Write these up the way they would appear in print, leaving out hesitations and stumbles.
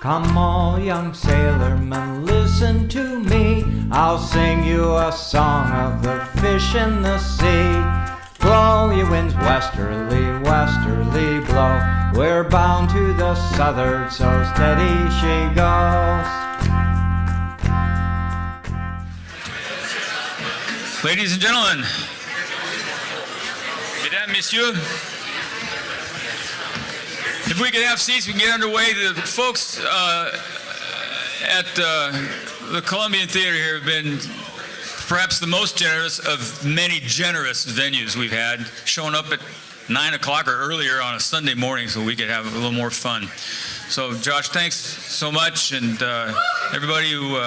Come all young sailormen, listen to me. I'll sing you a song of the fish in the sea. Blow, ye winds, westerly, westerly blow. We're bound to the southward, so steady she goes. Ladies and gentlemen, mesdames, messieurs, if we could have seats, we can get underway. The folks at the Columbian Theater here have been perhaps the most generous of many generous venues we've had, showing up at 9 o'clock or earlier on a Sunday morning so we could have a little more fun. So Josh, thanks so much, and everybody who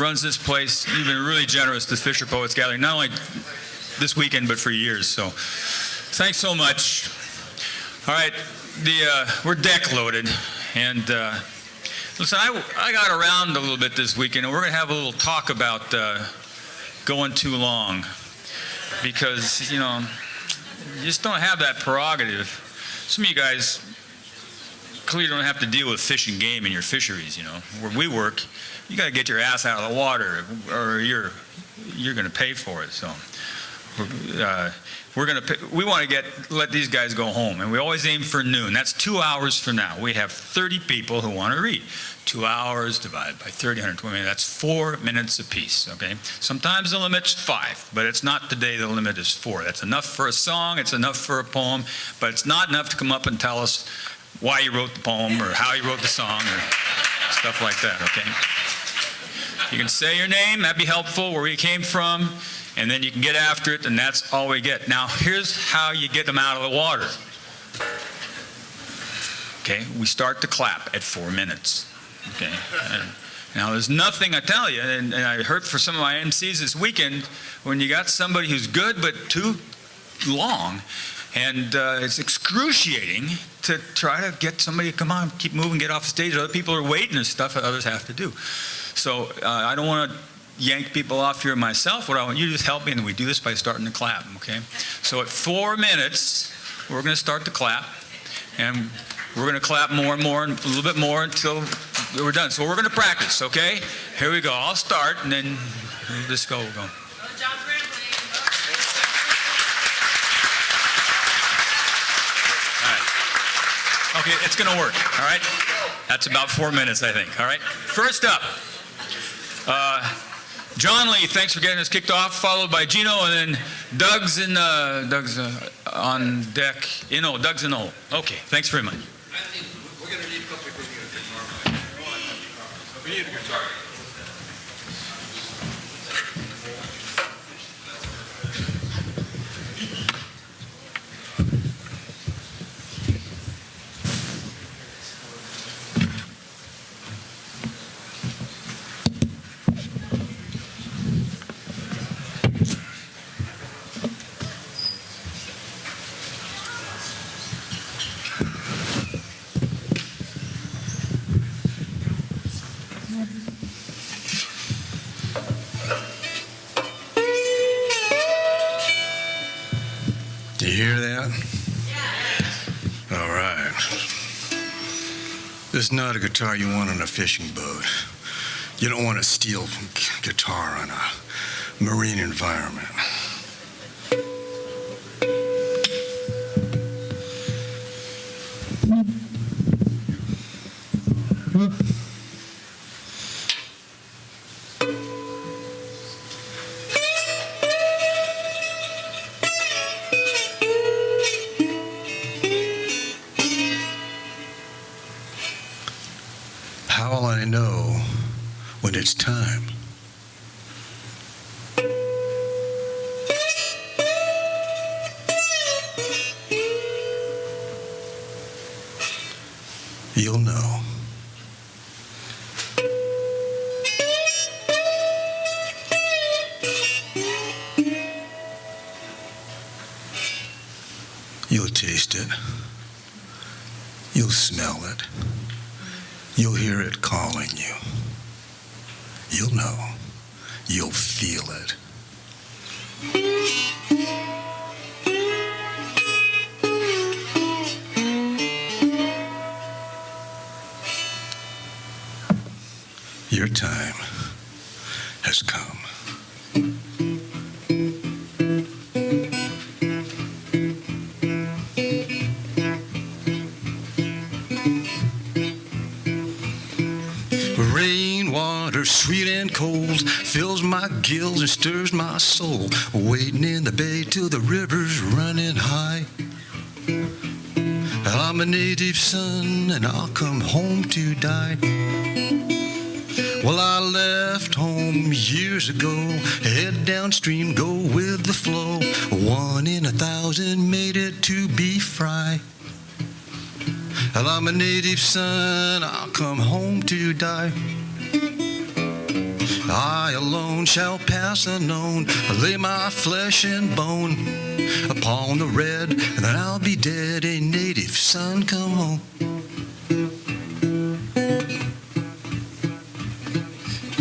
runs this place, you've been really generous to FisherPoets Gathering, not only this weekend but for years, so thanks so much. All right, we're deck loaded, and listen, I got around a little bit this weekend, and we're going to have a little talk about going too long, because, you know, you just don't have that prerogative. Some of you guys clearly don't have to deal with fish and game in your fisheries, you know. Where we work, you got to get your ass out of the water, or you're going to pay for it. So we want to let these guys go home, and we always aim for noon. That's 2 hours from now. We have 30 people who want to read. 2 hours divided by 30, 120, that's 4 minutes apiece, okay? Sometimes the limit's 5, but it's not today. The limit is 4. That's enough for a song, it's enough for a poem, but it's not enough to come up and tell us why you wrote the poem or how you wrote the song or stuff like that, okay? You can say your name, that'd be helpful, where you came from, and then you can get after it, and that's all we get. Now, here's how you get them out of the water. Okay, we start to clap at 4 minutes. Okay, and now there's nothing, I tell you, and I heard for some of my MCs this weekend, when you got somebody who's good but too long, and it's excruciating to try to get somebody to come on, keep moving, get off the stage. Other people are waiting and stuff that others have to do. So I don't want to yank people off here myself. What I want you to do is help me, and we do this by starting to clap, okay? So at 4 minutes, we're going to start to clap, and we're going to clap more and more, and a little bit more until we're done. So we're going to practice, okay? Here we go. I'll start, and then we'll just go. We'll go. Okay, it's going to work, all right? That's about 4 minutes, I think, all right? First up, John Lee, thanks for getting us kicked off, followed by Gino, and then Doug's on deck. You know, Doug's in the hole. Okay, thanks very much. We're going to need a couple because we need a guitar. We need a guitar. Do you hear that? Yeah. All right. This is not a guitar you want on a fishing boat. You don't want a steel guitar on a marine environment. How will I know when it's time? You'll know. You'll taste it. You'll smell it. You'll hear it calling you. You'll know. You'll feel it. Your time has come. Rainwater, sweet and cold, fills my gills and stirs my soul, waiting in the bay till the river's running high. I'm a native son and I'll come home to die. Well, I left home years ago, head downstream, go with the flow. 1 in 1,000 made it to be fry. Well, I'm a native son, I'll come home to die. I alone shall pass unknown, lay my flesh and bone upon the red, and then I'll be dead. A native son, come home.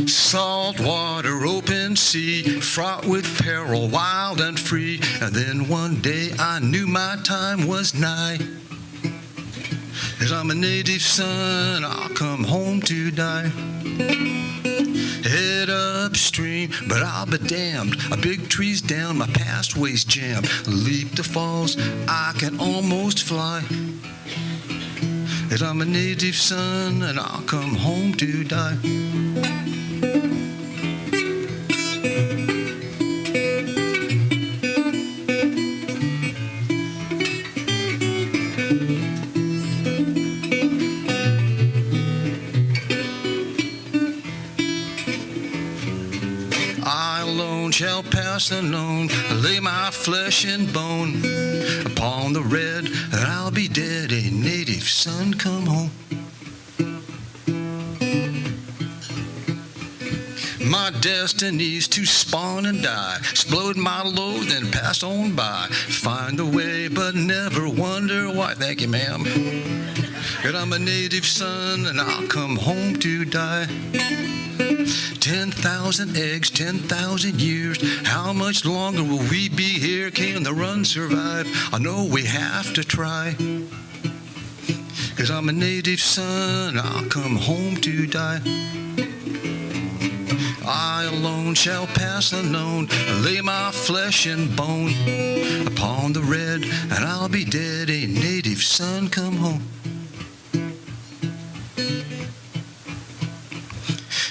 Salt water, open sea, fraught with peril, wild and free. And then one day I knew my time was nigh. 'Cause I'm a native son, I'll come home to die. Head upstream, but I'll be damned. A big tree's down, my pathway's jammed. Leap the falls, I can almost fly. 'Cause I'm a native son, and I'll come home to die. Shall pass unknown, lay my flesh and bone upon the red, and I'll be dead. A native son, come home. My destiny's to spawn and die, explode my load, then pass on by. Find the way, but never wonder why. Thank you, ma'am. And I'm a native son, and I'll come home to die. 10,000 eggs, 10,000 years. How much longer will we be here? Can the run survive? I know we have to try. 'Cause I'm a native son, I'll come home to die. I alone shall pass unknown, lay my flesh and bone upon the red, and I'll be dead. A native son, come home.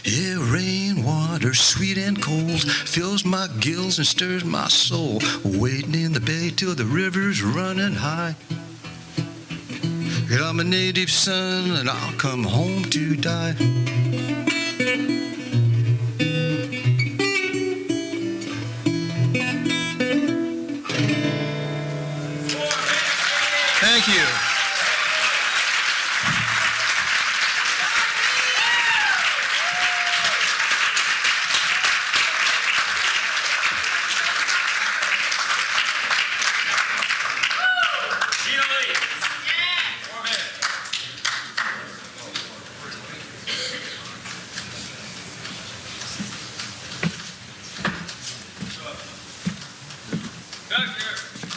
Yeah, rainwater, sweet and cold, fills my gills and stirs my soul, waiting in the bay till the river's running high. Yeah, I'm a native son, and I'll come home to die. Thank you.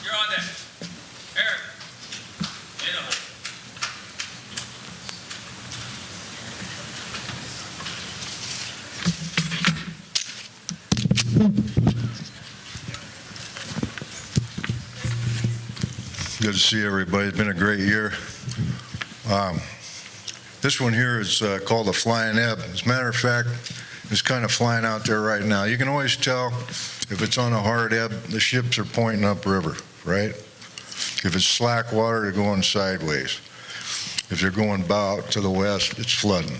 You're on deck. Eric, in the hole. Good to see everybody. It's been a great year. This one here is called the Flying Ebb. As a matter of fact, it's kind of flying out there right now. You can always tell if it's on a hard ebb, the ships are pointing upriver, right? If it's slack water, they're going sideways. If they're going bow out to the west, it's flooding.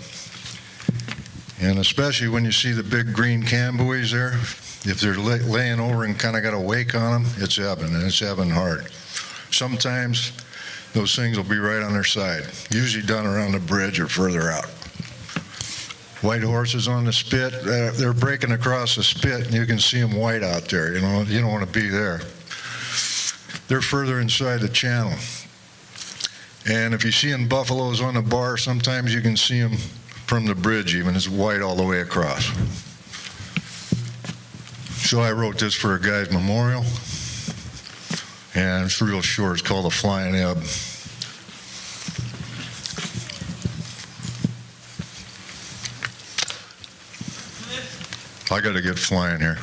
And especially when you see the big green cam buoys there, if they're laying over and kind of got a wake on them, it's ebbing, and it's ebbing hard. Sometimes those things will be right on their side, usually done around the bridge or further out. White horses on the spit, they're breaking across the spit, and you can see them white out there. You know, you don't want to be there. They're further inside the channel. And if you see them buffaloes on the bar, sometimes you can see them from the bridge even. It's white all the way across. So I wrote this for a guy's memorial, and it's real short. It's called The Flying Ebb. I got to get flying here.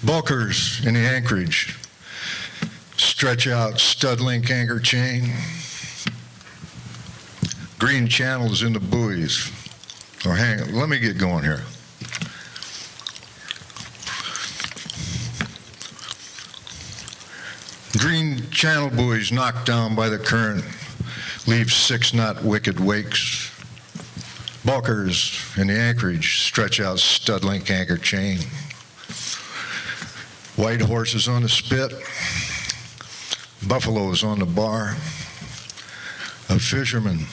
Bulkers in the anchorage. Stretch out stud link anchor chain. Green channels in the buoys. Oh, hang on, let me get going here. Green channel buoys knocked down by the current leave 6-knot wicked wakes. Bulkers in the anchorage stretch out stud link anchor chain. White horses on the spit. Buffaloes on the bar. A fisherman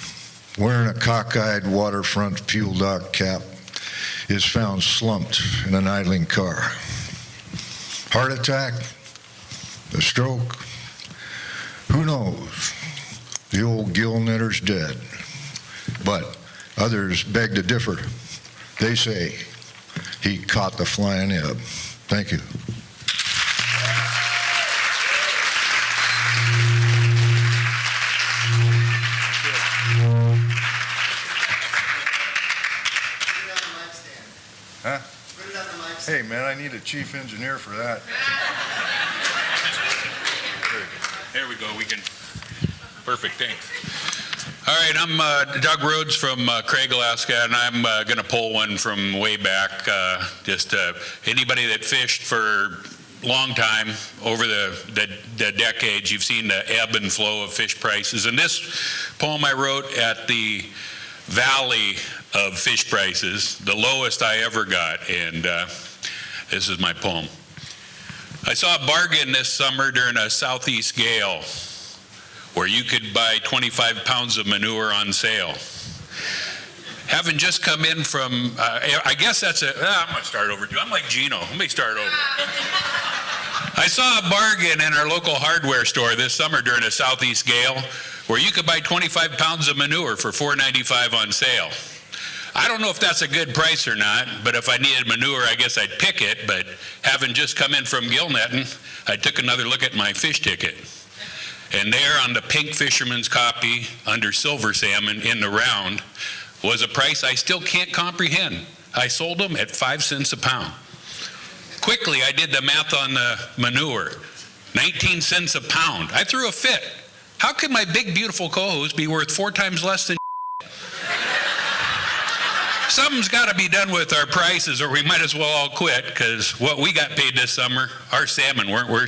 wearing a cockeyed waterfront fuel dock cap is found slumped in an idling car. Heart attack? A stroke? Who knows? The old gill netter's dead. But others beg to differ. They say he caught the flying ebb. Thank you. Huh? Hey, man, I need a chief engineer for that. There we go. We can. Perfect. Thanks. All right. I'm Doug Rhodes from Craig, Alaska, and I'm going to pull one from way back. Just anybody that fished for a long time, over the decades, you've seen the ebb and flow of fish prices. And this poem I wrote at the valley of fish prices, the lowest I ever got, and this is my poem. I saw a bargain this summer during a southeast gale where you could buy 25 pounds of manure on sale. Having just come in from, I guess that's I'm going to start over. I'm like Gino. Let me start over. I saw a bargain in our local hardware store this summer during a southeast gale where you could buy 25 pounds of manure for $4.95 on sale. I don't know if that's a good price or not, but if I needed manure, I guess I'd pick it. But having just come in from gill netting, I took another look at my fish ticket. And there on the pink fisherman's copy under silver salmon in the round was a price I still can't comprehend. I sold them at 5 cents a pound. Quickly, I did the math on the manure. 19 cents a pound. I threw a fit. How could my big, beautiful co-host be worth 4 times less than Something's got to be done with our prices, or we might as well all quit, because what we got paid this summer, our salmon weren't worth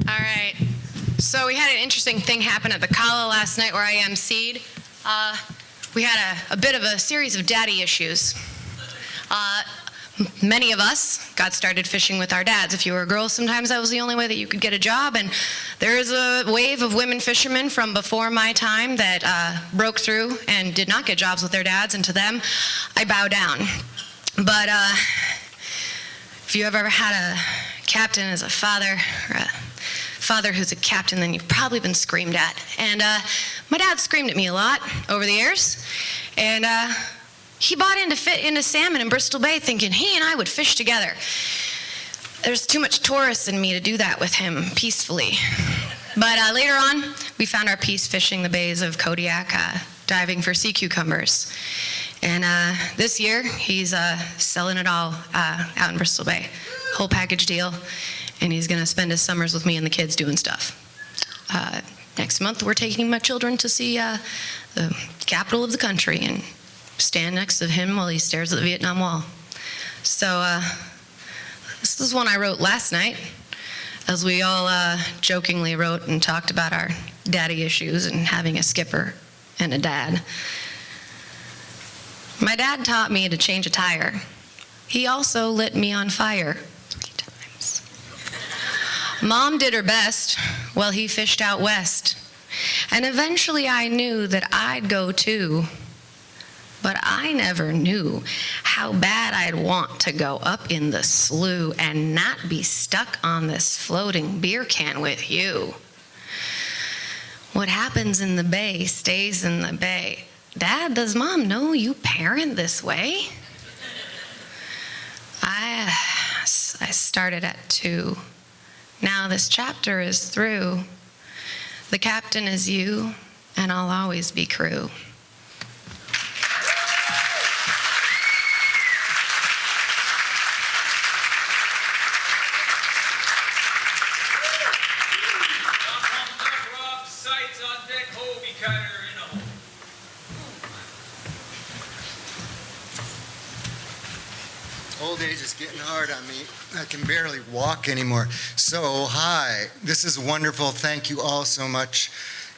All right. So we had an interesting thing happen at the Kala last night where I emceed. We had a bit of a series of daddy issues. Many of us got started fishing with our dads. If you were a girl, sometimes that was the only way that you could get a job. And there is a wave of women fishermen from before my time that broke through and did not get jobs with their dads, and to them, I bow down. But if you ever had a captain as a father, or a father who's a captain, then you've probably been screamed at. And my dad screamed at me a lot over the years. And he bought into salmon in Bristol Bay thinking he and I would fish together. There's too much Taurus in me to do that with him peacefully. But later on, we found our peace fishing the bays of Kodiak, diving for sea cucumbers. And this year, he's selling it all out in Bristol Bay. Whole package deal. And he's going to spend his summers with me and the kids doing stuff. Next month, we're taking my children to see the capital of the country and stand next to him while he stares at the Vietnam Wall. So this is one I wrote last night, as we all jokingly wrote and talked about our daddy issues and having a skipper and a dad. My dad taught me to change a tire. He also lit me on fire 3 times. Mom did her best while he fished out west. And eventually I knew that I'd go too. But I never knew how bad I'd want to go up in the slough and not be stuck on this floating beer can with you. What happens in the bay stays in the bay. Dad, does Mom know you parent this way? I started at 2. Now this chapter is through. The captain is you, and I'll always be crew. Old age is getting hard on me. I can barely walk anymore. So, hi. This is wonderful. Thank you all so much.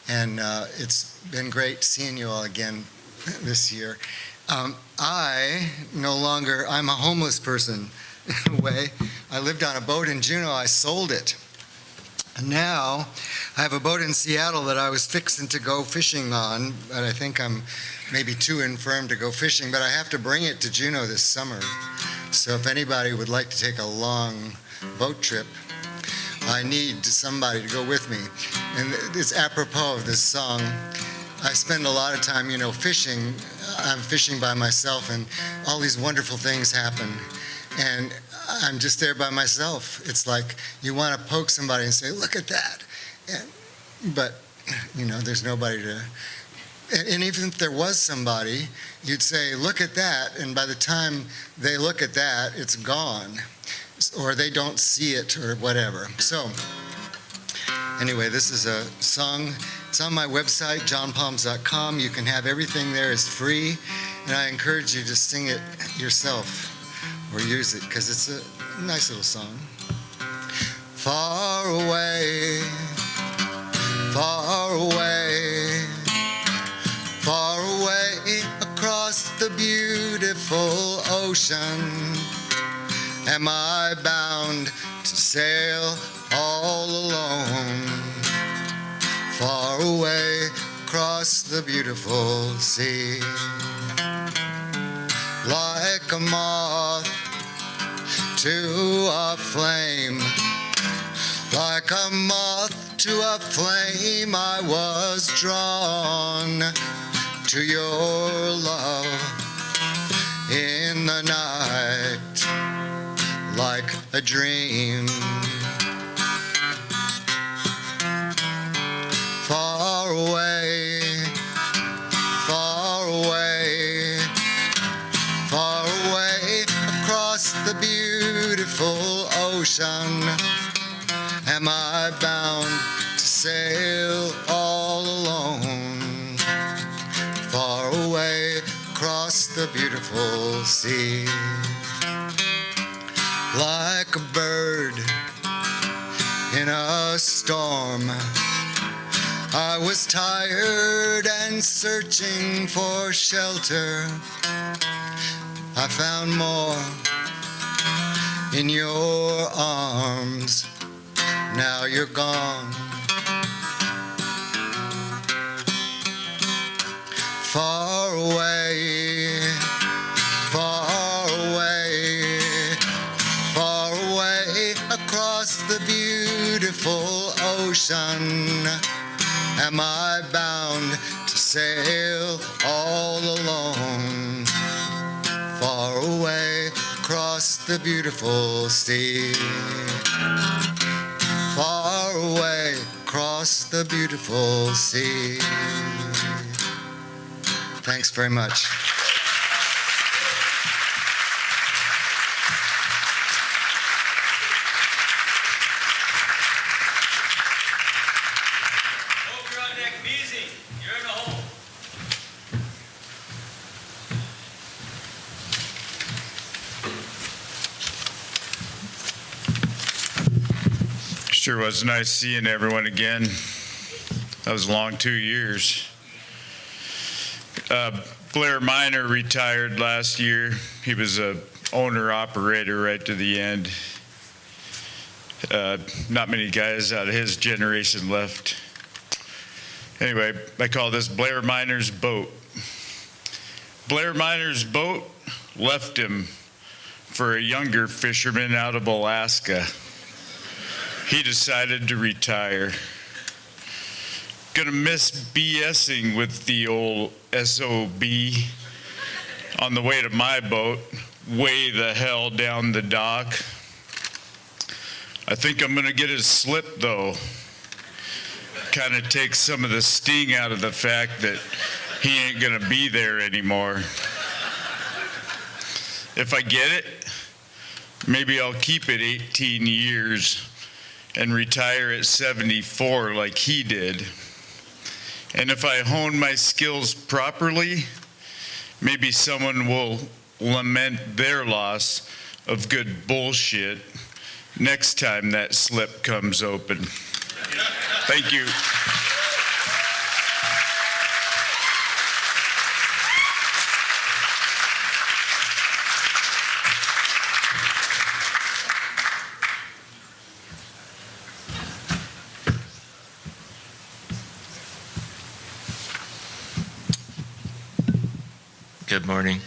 And it's been great seeing you all again this year. I'm a homeless person in a way. I lived on a boat in Juneau. I sold it. And now I have a boat in Seattle that I was fixing to go fishing on, but I think I'm maybe too infirm to go fishing, but I have to bring it to Juneau this summer. So if anybody would like to take a long boat trip, I need somebody to go with me. And it's apropos of this song. I spend a lot of time, fishing. I'm fishing by myself, and all these wonderful things happen. And I'm just there by myself. It's like you want to poke somebody and say, look at that. But there's nobody to... And even if there was somebody, you'd say, look at that, and by the time they look at that, it's gone, or they don't see it, or whatever. So, anyway, this is a song. It's on my website, johnpalms.com. You can have everything there. It's free, and I encourage you to sing it yourself, or use it, because it's a nice little song. Far away, far away, far away across the beautiful ocean, am I bound to sail all alone. Far away across the beautiful sea, like a moth to a flame, like a moth to a flame, I was drawn to your love in the night, like a dream. Far away, far away, far away across the beautiful ocean, am I bound to sail all alone. Far away across the beautiful sea, like a bird in a storm, I was tired and searching for shelter. I found more in your arms. Now you're gone. Far away, far away, far away across the beautiful ocean, am I bound to sail all alone. Far away across the beautiful sea, far away across the beautiful sea. Thanks very much. Hold your neck easy. You're in the hole. Sure was nice seeing everyone again. That was a long 2 years. Blair Miner retired last year. He was a owner-operator right to the end. Not many guys out of his generation left. Anyway, I call this Blair Miner's boat. Blair Miner's boat left him for a younger fisherman out of Alaska. He decided to retire. Gonna miss BSing with the old SOB on the way to my boat, way the hell down the dock. I think I'm gonna get his slip though. Kind of takes some of the sting out of the fact that he ain't gonna be there anymore. If I get it, maybe I'll keep it 18 years and retire at 74 like he did. And if I hone my skills properly, maybe someone will lament their loss of good bullshit next time that slip comes open. Thank you. Good morning.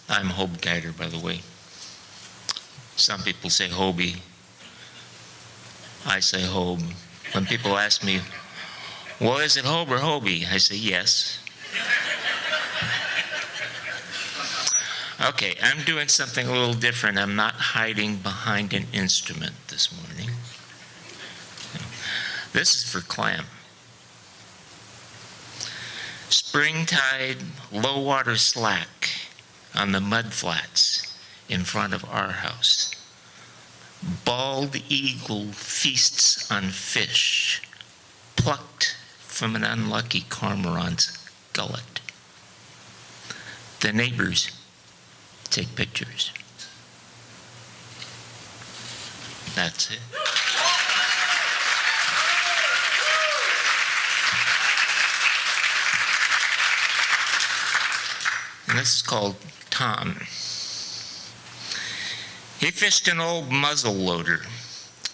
I'm Hobe Geider, by the way. Some people say Hobie. I say Hobe. When people ask me, well, is it Hobe or Hobie? I say yes. Okay, I'm doing something a little different. I'm not hiding behind an instrument this morning. This is for clam. Springtide, low water slack on the mud flats in front of our house. Bald eagle feasts on fish plucked from an unlucky cormorant's gullet. The neighbors take pictures. That's it. And this is called Tom. He fished an old muzzle loader,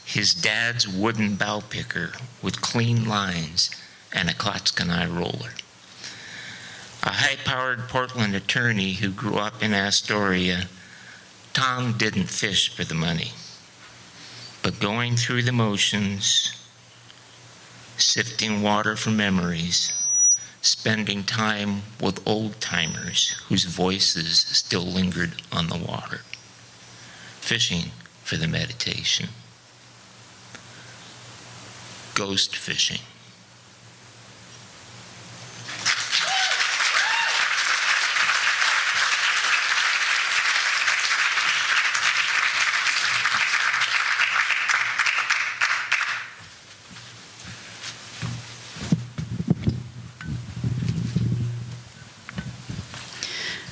his dad's wooden bow picker with clean lines and a Klotzkanai roller. A high-powered Portland attorney who grew up in Astoria, Tom didn't fish for the money, but going through the motions, sifting water for memories, spending time with old-timers whose voices still lingered on the water, fishing for the meditation, ghost fishing.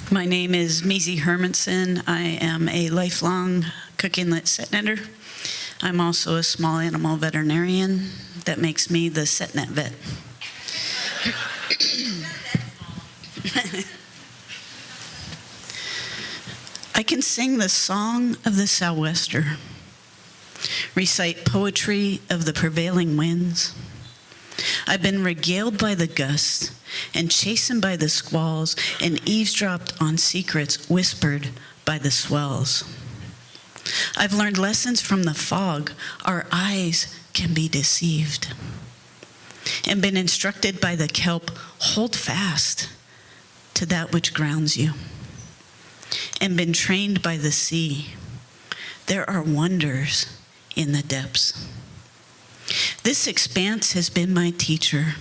My name is Maisie Hermanson. I am a lifelong cook inlet set netter. I'm also a small animal veterinarian. That makes me the set net vet. I can sing the song of the sou'wester, recite poetry of the prevailing winds. I've been regaled by the gusts and chastened by the squalls and eavesdropped on secrets whispered by the swells. I've learned lessons from the fog. Our eyes can be deceived. And been instructed by the kelp, hold fast to that which grounds you. And been trained by the sea. There are wonders in the depths. This expanse has been my teacher.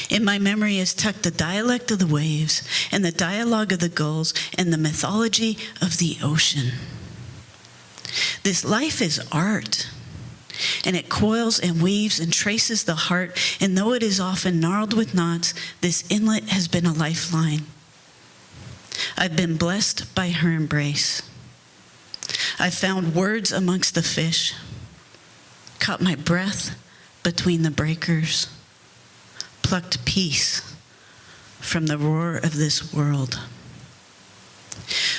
In my memory is tucked the dialect of the waves and the dialogue of the gulls and the mythology of the ocean. This life is art, and it coils and weaves and traces the heart, and though it is often gnarled with knots, this inlet has been a lifeline. I've been blessed by her embrace. I've found words amongst the fish, caught my breath between the breakers, plucked peace from the roar of this world.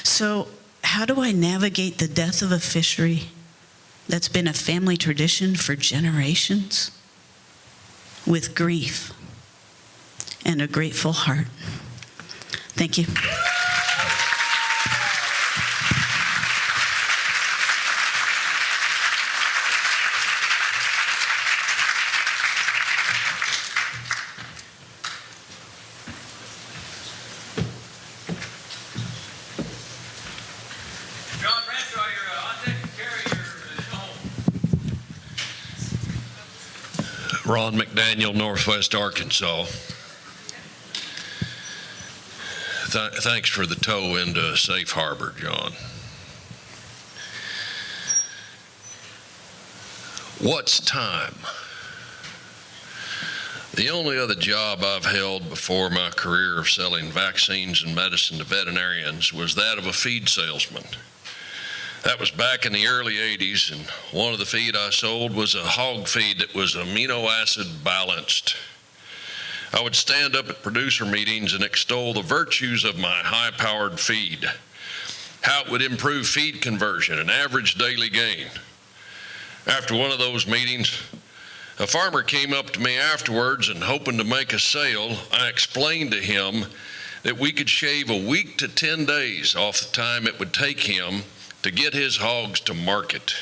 So, how do I navigate the death of a fishery that's been a family tradition for generations? With grief and a grateful heart. Thank you. Ron McDaniel, Northwest Arkansas. Thanks for the tow into safe harbor, John. What's time? The only other job I've held before my career of selling vaccines and medicine to veterinarians was that of a feed salesman. That was back in the early 80s, and one of the feed I sold was a hog feed that was amino acid balanced. I would stand up at producer meetings and extol the virtues of my high-powered feed, how it would improve feed conversion and average daily gain. After one of those meetings, a farmer came up to me afterwards and, hoping to make a sale, I explained to him that we could shave a week to 10 days off the time it would take him to get his hogs to market.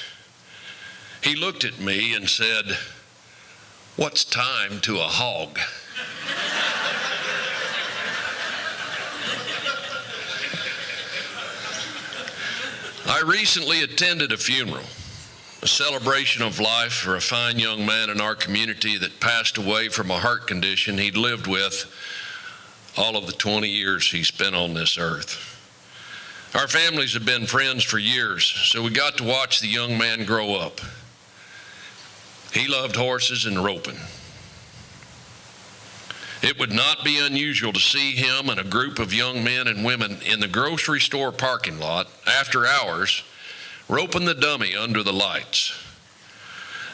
He looked at me and said, "What's time to a hog?" I recently attended a funeral, a celebration of life for a fine young man in our community that passed away from a heart condition he'd lived with all of the 20 years he spent on this earth. Our families have been friends for years, so we got to watch the young man grow up. He loved horses and roping. It would not be unusual to see him and a group of young men and women in the grocery store parking lot after hours, roping the dummy under the lights.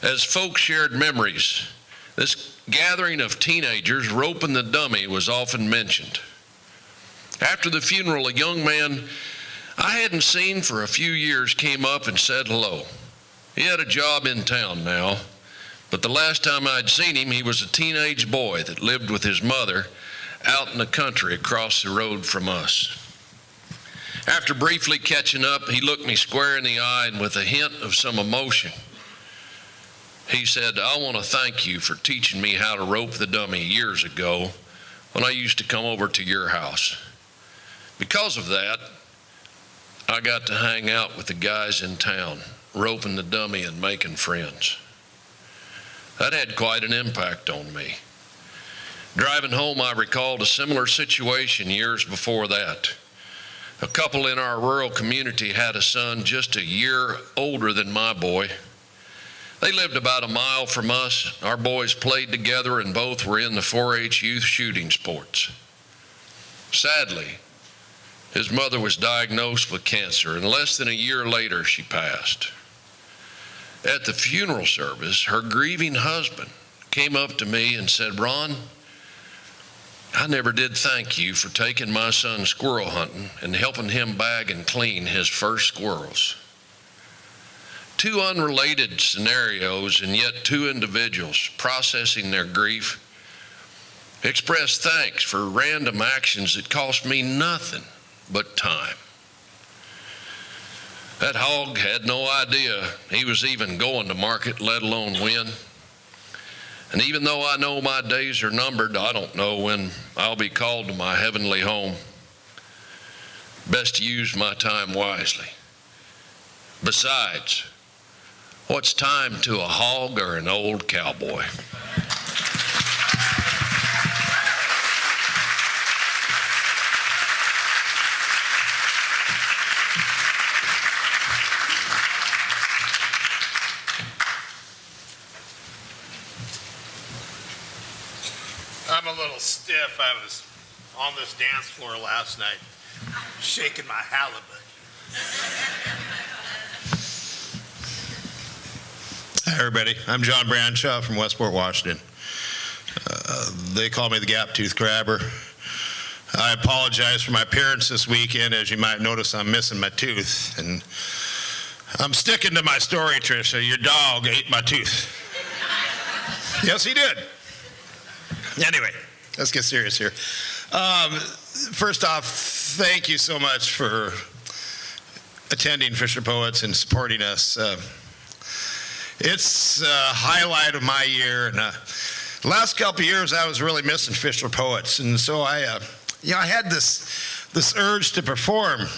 As folks shared memories, this gathering of teenagers roping the dummy was often mentioned. After the funeral, a young man I hadn't seen for a few years came up and said hello. He had a job in town now, but the last time I'd seen him, he was a teenage boy that lived with his mother out in the country across the road from us. After briefly catching up, he looked me square in the eye and with a hint of some emotion, he said, "I want to thank you for teaching me how to rope the dummy years ago when I used to come over to your house. Because of that, I got to hang out with the guys in town, roping the dummy and making friends." That had quite an impact on me. Driving home, I recalled a similar situation years before that. A couple in our rural community had a son just a year older than my boy. They lived about a mile from us. Our boys played together and both were in the 4-H youth shooting sports. Sadly, his mother was diagnosed with cancer, and less than a year later, she passed. At the funeral service, her grieving husband came up to me and said, "Ron, I never did thank you for taking my son squirrel hunting and helping him bag and clean his first squirrels." Two unrelated scenarios, and yet two individuals processing their grief expressed thanks for random actions that cost me nothing but time. That hog had no idea he was even going to market, let alone win. And even though I know my days are numbered, I don't know when I'll be called to my heavenly home. Best to use my time wisely. Besides, what's time to a hog or an old cowboy? I'm a little stiff. I was on this dance floor last night, shaking my halibut. Hi, everybody. I'm John Branshaw from Westport, Washington. They call me the gap-tooth crabber. I apologize for my appearance this weekend. As you might notice, I'm missing my tooth, and I'm sticking to my story, Tricia. Your dog ate my tooth. Yes, he did. Anyway, let's get serious here. First off, thank you so much for attending Fisher Poets and supporting us. It's a highlight of my year, and the last couple of years I was really missing Fisher Poets, and so I had this urge to perform.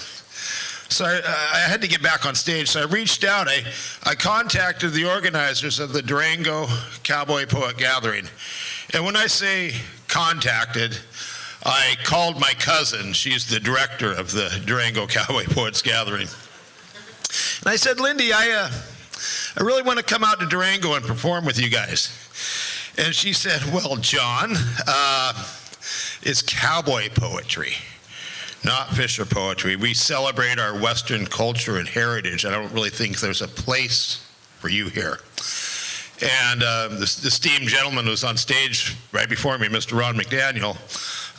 So I had to get back on stage. So I reached out. I contacted the organizers of the Durango Cowboy Poet Gathering. And when I say contacted, I called my cousin. She's the director of the Durango Cowboy Poets Gathering. And I said, Lindy, I really want to come out to Durango and perform with you guys. And she said, well, John, it's cowboy poetry, not Fisher poetry. We celebrate our Western culture and heritage. I don't really think there's a place for you here. And this esteemed gentleman who was on stage right before me, Mr. Ron McDaniel,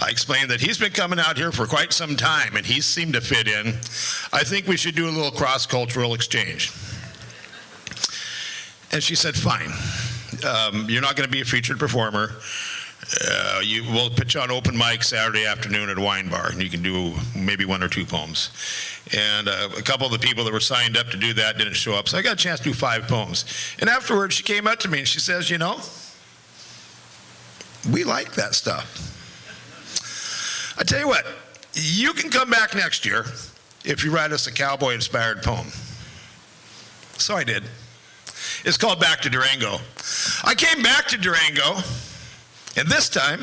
I explained that he's been coming out here for quite some time and he seemed to fit in. I think we should do a little cross-cultural exchange. And she said, fine. You're not going to be a featured performer. We'll put you on open mic Saturday afternoon at a wine bar, and you can do maybe 1 or 2 poems. And a couple of the people that were signed up to do that didn't show up, so I got a chance to do 5 poems. And afterwards, she came up to me and she says, you know, we like that stuff. I tell you what, you can come back next year if you write us a cowboy-inspired poem. So I did. It's called Back to Durango. I came back to Durango, and this time,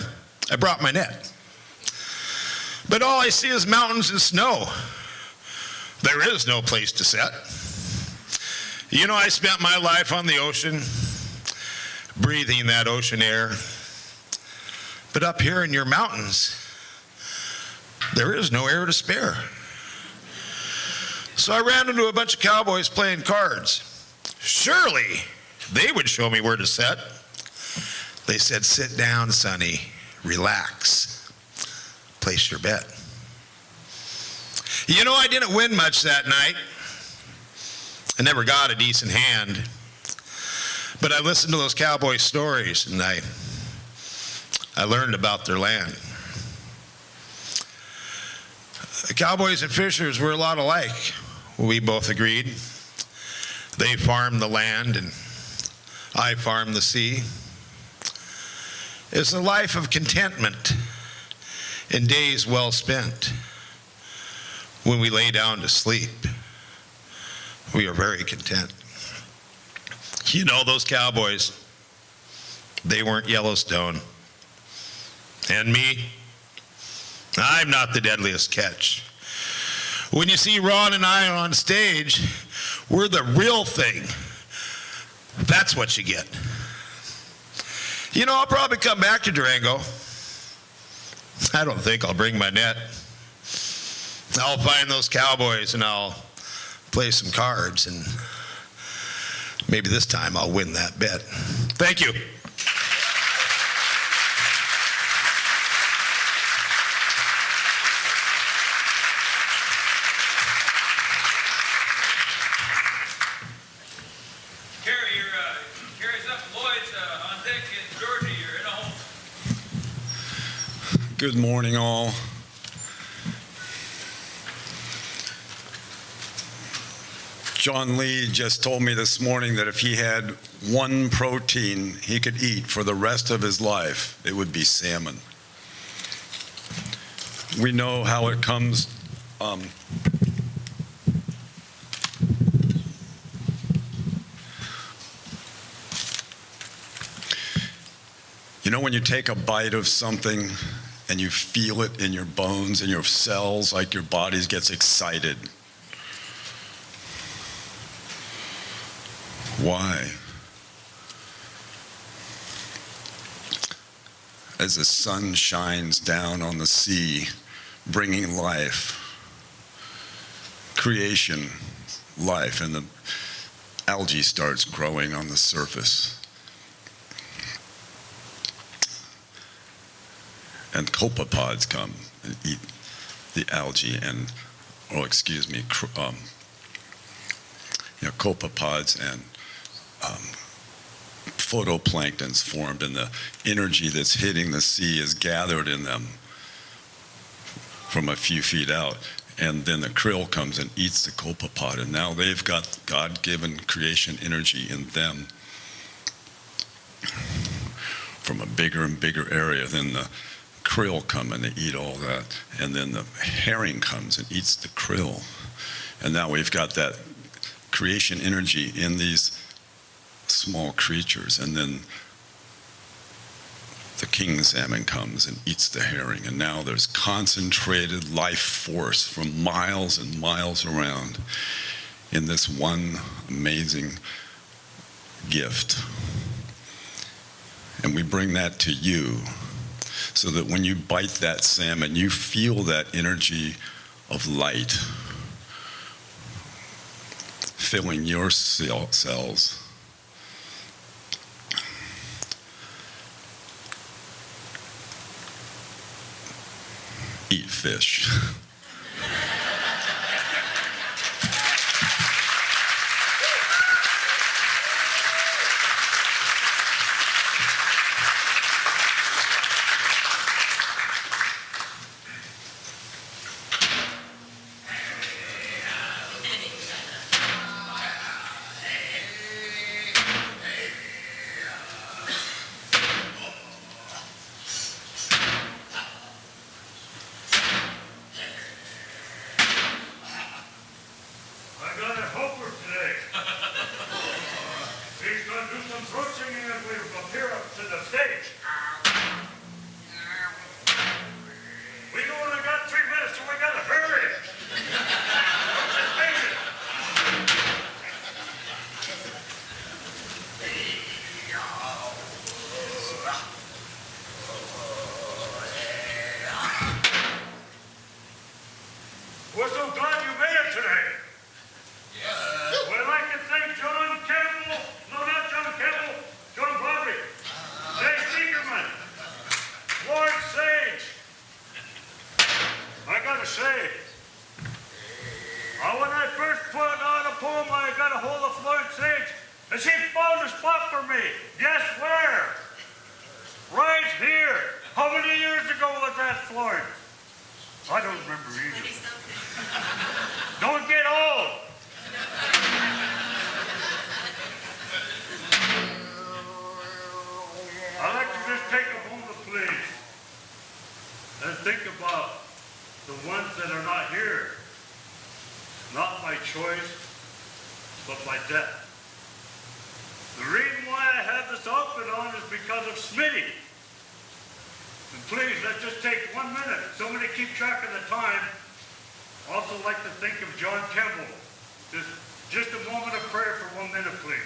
I brought my net. But all I see is mountains and snow. There is no place to set. You know, I spent my life on the ocean, breathing that ocean air. But up here in your mountains, there is no air to spare. So I ran into a bunch of cowboys playing cards. Surely they would show me where to set. They said, sit down, Sonny, relax, place your bet. You know, I didn't win much that night. I never got a decent hand. But I listened to those cowboy stories and I learned about their land. The cowboys and fishers were a lot alike. We both agreed. They farmed the land and I farmed the sea. It's a life of contentment and days well spent. When we lay down to sleep, we are very content. You know, those cowboys, they weren't Yellowstone. And me, I'm not the deadliest catch. When you see Ron and I on stage, we're the real thing. That's what you get. You know, I'll probably come back to Durango. I don't think I'll bring my net. I'll find those cowboys and I'll play some cards, and maybe this time I'll win that bet. Thank you. Good morning, all. John Lee just told me this morning that if he had one protein he could eat for the rest of his life, it would be salmon. We know how it comes. You know, when you take a bite of something and you feel it in your bones and your cells, like your body gets excited. Why? As the sun shines down on the sea, bringing life, creation, life, and the algae starts growing on the surface. And copepods come and eat the algae and, copepods and phytoplanktons formed, and the energy that's hitting the sea is gathered in them from a few feet out. And then the krill comes and eats the copepod, and now they've got God-given creation energy in them from a bigger and bigger area. Then the krill come and they eat all that, and then the herring comes and eats the krill, And now we've got that creation energy in these small creatures, and then the king salmon comes and eats the herring, and now there's concentrated life force from miles and miles around in this one amazing gift. And we bring that to you so that when you bite that salmon, you feel that energy of light filling your cells. Eat fish. We're so glad you made it today. We'd like to thank John Campbell, no, not John Campbell, John Broderick, Jay Speakerman, Lord Sage. I gotta say, when I first put on a poem, I got a hold of Lord Sage, and she found a spot for me. Guess where? Right here. How many years ago was that, Florence? I don't remember either. Don't get old. I'd like to just take a moment, please, and think about the ones that are not here. Not by choice, but by death. The reason why I have this outfit on is because of Smitty. And please, let's just take 1 minute. Somebody keep track of the time. Also like to think of John Campbell. Just a moment of prayer for 1 minute, please.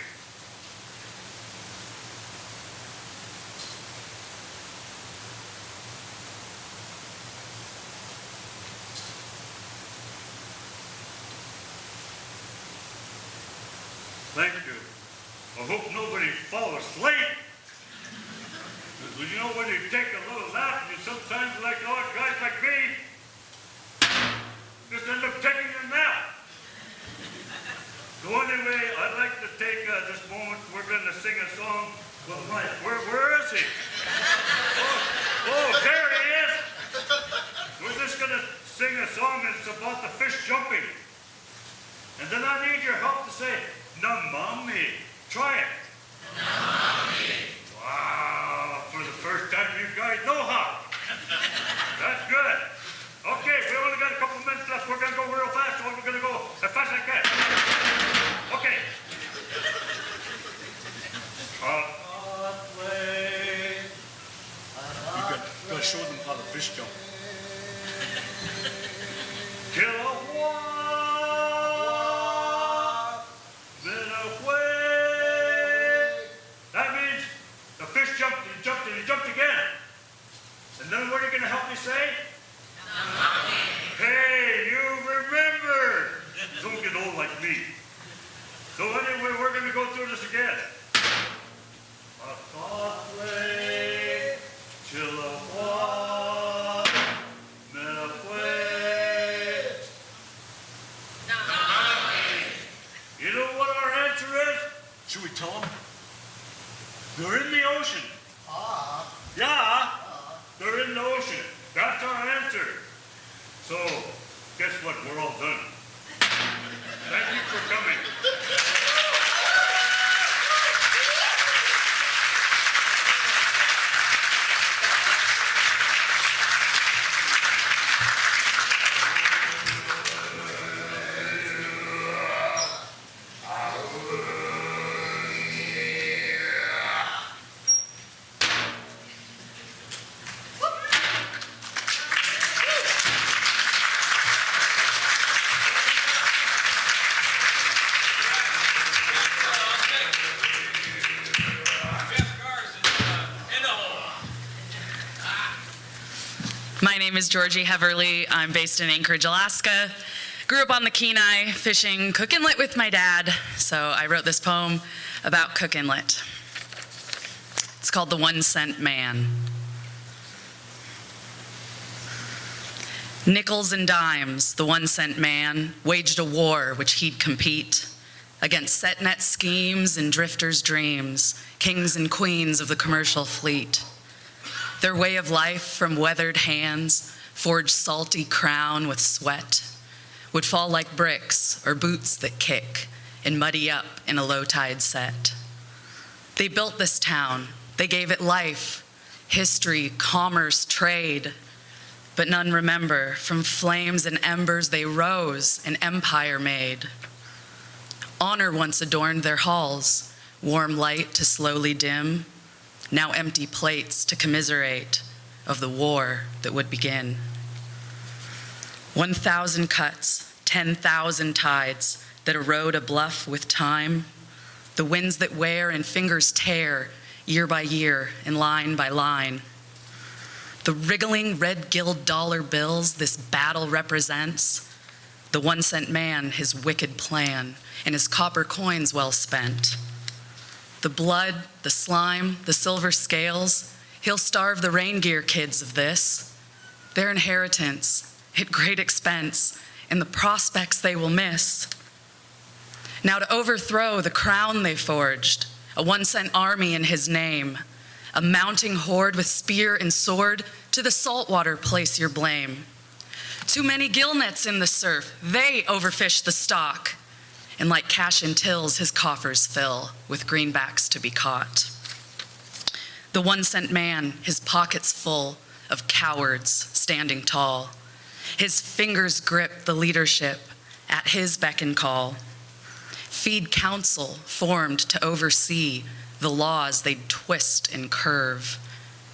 Thank you. I hope nobody falls asleep. Because you know when you take a little nap, you sometimes like guys like me, just end up taking a nap. So anyway, I'd like to take this moment. We're going to sing a song. Where is he? Oh, there he is. We're just going to sing a song. It's about the fish jumping. And then I need your help to say, "Namami." Try it. Namami. Wow, for the first time you guys know how. That's good. Okay, we only got a couple of minutes left. We're going to go real fast, so we're going to go as fast as I can. Okay. You got to show them how the fish jump. That means the fish jumped and he jumped and he jumped again. And then what are you going to help me say? Hey, you remember. Don't get old like me. So anyway, we're going to go through this again. You know what our answer is? Should we tell them? They're in the ocean. Yeah, they're in the ocean. That's our answer. So, guess what? We're all done. Thank you for coming. My name is Georgie Heverly. I'm based in Anchorage, Alaska. Grew up on the Kenai, fishing Cook Inlet with my dad. So I wrote this poem about Cook Inlet. It's called The 1 Cent Man. Nickels and dimes, the 1 cent man waged a war which he'd compete against set net schemes and drifters' dreams, kings and queens of the commercial fleet. Their way of life from weathered hands, forged salty crown with sweat, would fall like bricks or boots that kick and muddy up in a low tide set. They built this town, they gave it life, history, commerce, trade, but none remember from flames and embers they rose, an empire made. Honor once adorned their halls, warm light to slowly dim, now empty plates to commiserate of the war that would begin. 1,000 cuts, 10,000 tides that erode a bluff with time, the winds that wear and fingers tear year by year and line by line. The wriggling red-gilled dollar bills this battle represents, the 1 cent man, his wicked plan, and his copper coins well spent. The blood, the slime, the silver scales, he'll starve the reindeer kids of this. Their inheritance, at great expense, and the prospects they will miss. Now to overthrow the crown they forged, a 1 cent army in his name, a mounting horde with spear and sword, to the saltwater place your blame. Too many gill nets in the surf, they overfish the stock, and like cash in tills his coffers fill with greenbacks to be caught. The 1 cent man, his pockets full of cowards standing tall. His fingers grip the leadership at his beck and call. Feed council formed to oversee the laws they'd twist and curve,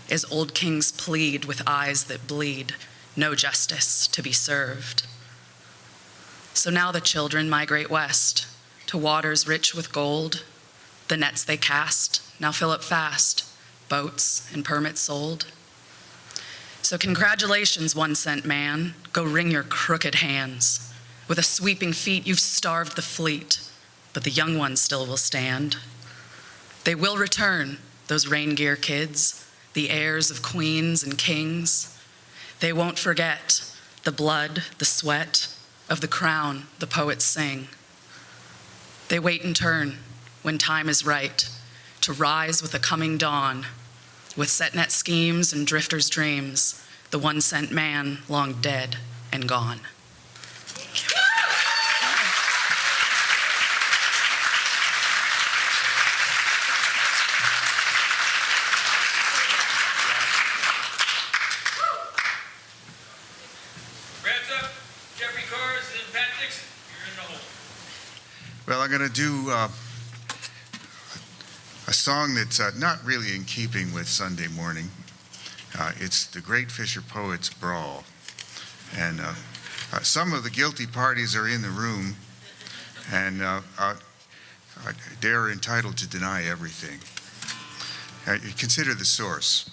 as old kings plead with eyes that bleed, no justice to be served. So now the children migrate west to waters rich with gold. The nets they cast now fill up fast, boats and permits sold. So congratulations, 1 cent man, go wring your crooked hands. With a sweeping feet you've starved the fleet, but the young ones still will stand. They will return, those reindeer kids, the heirs of queens and kings. They won't forget the blood, the sweat of the crown the poets sing. They wait in turn when time is right to rise with the coming dawn, with set net schemes and drifters' dreams, the 1 cent man long dead and gone. Well, I'm going to do a song that's not really in keeping with Sunday morning. It's the Great Fisher Poets Brawl. And some of the guilty parties are in the room, and they're entitled to deny everything. Consider the source.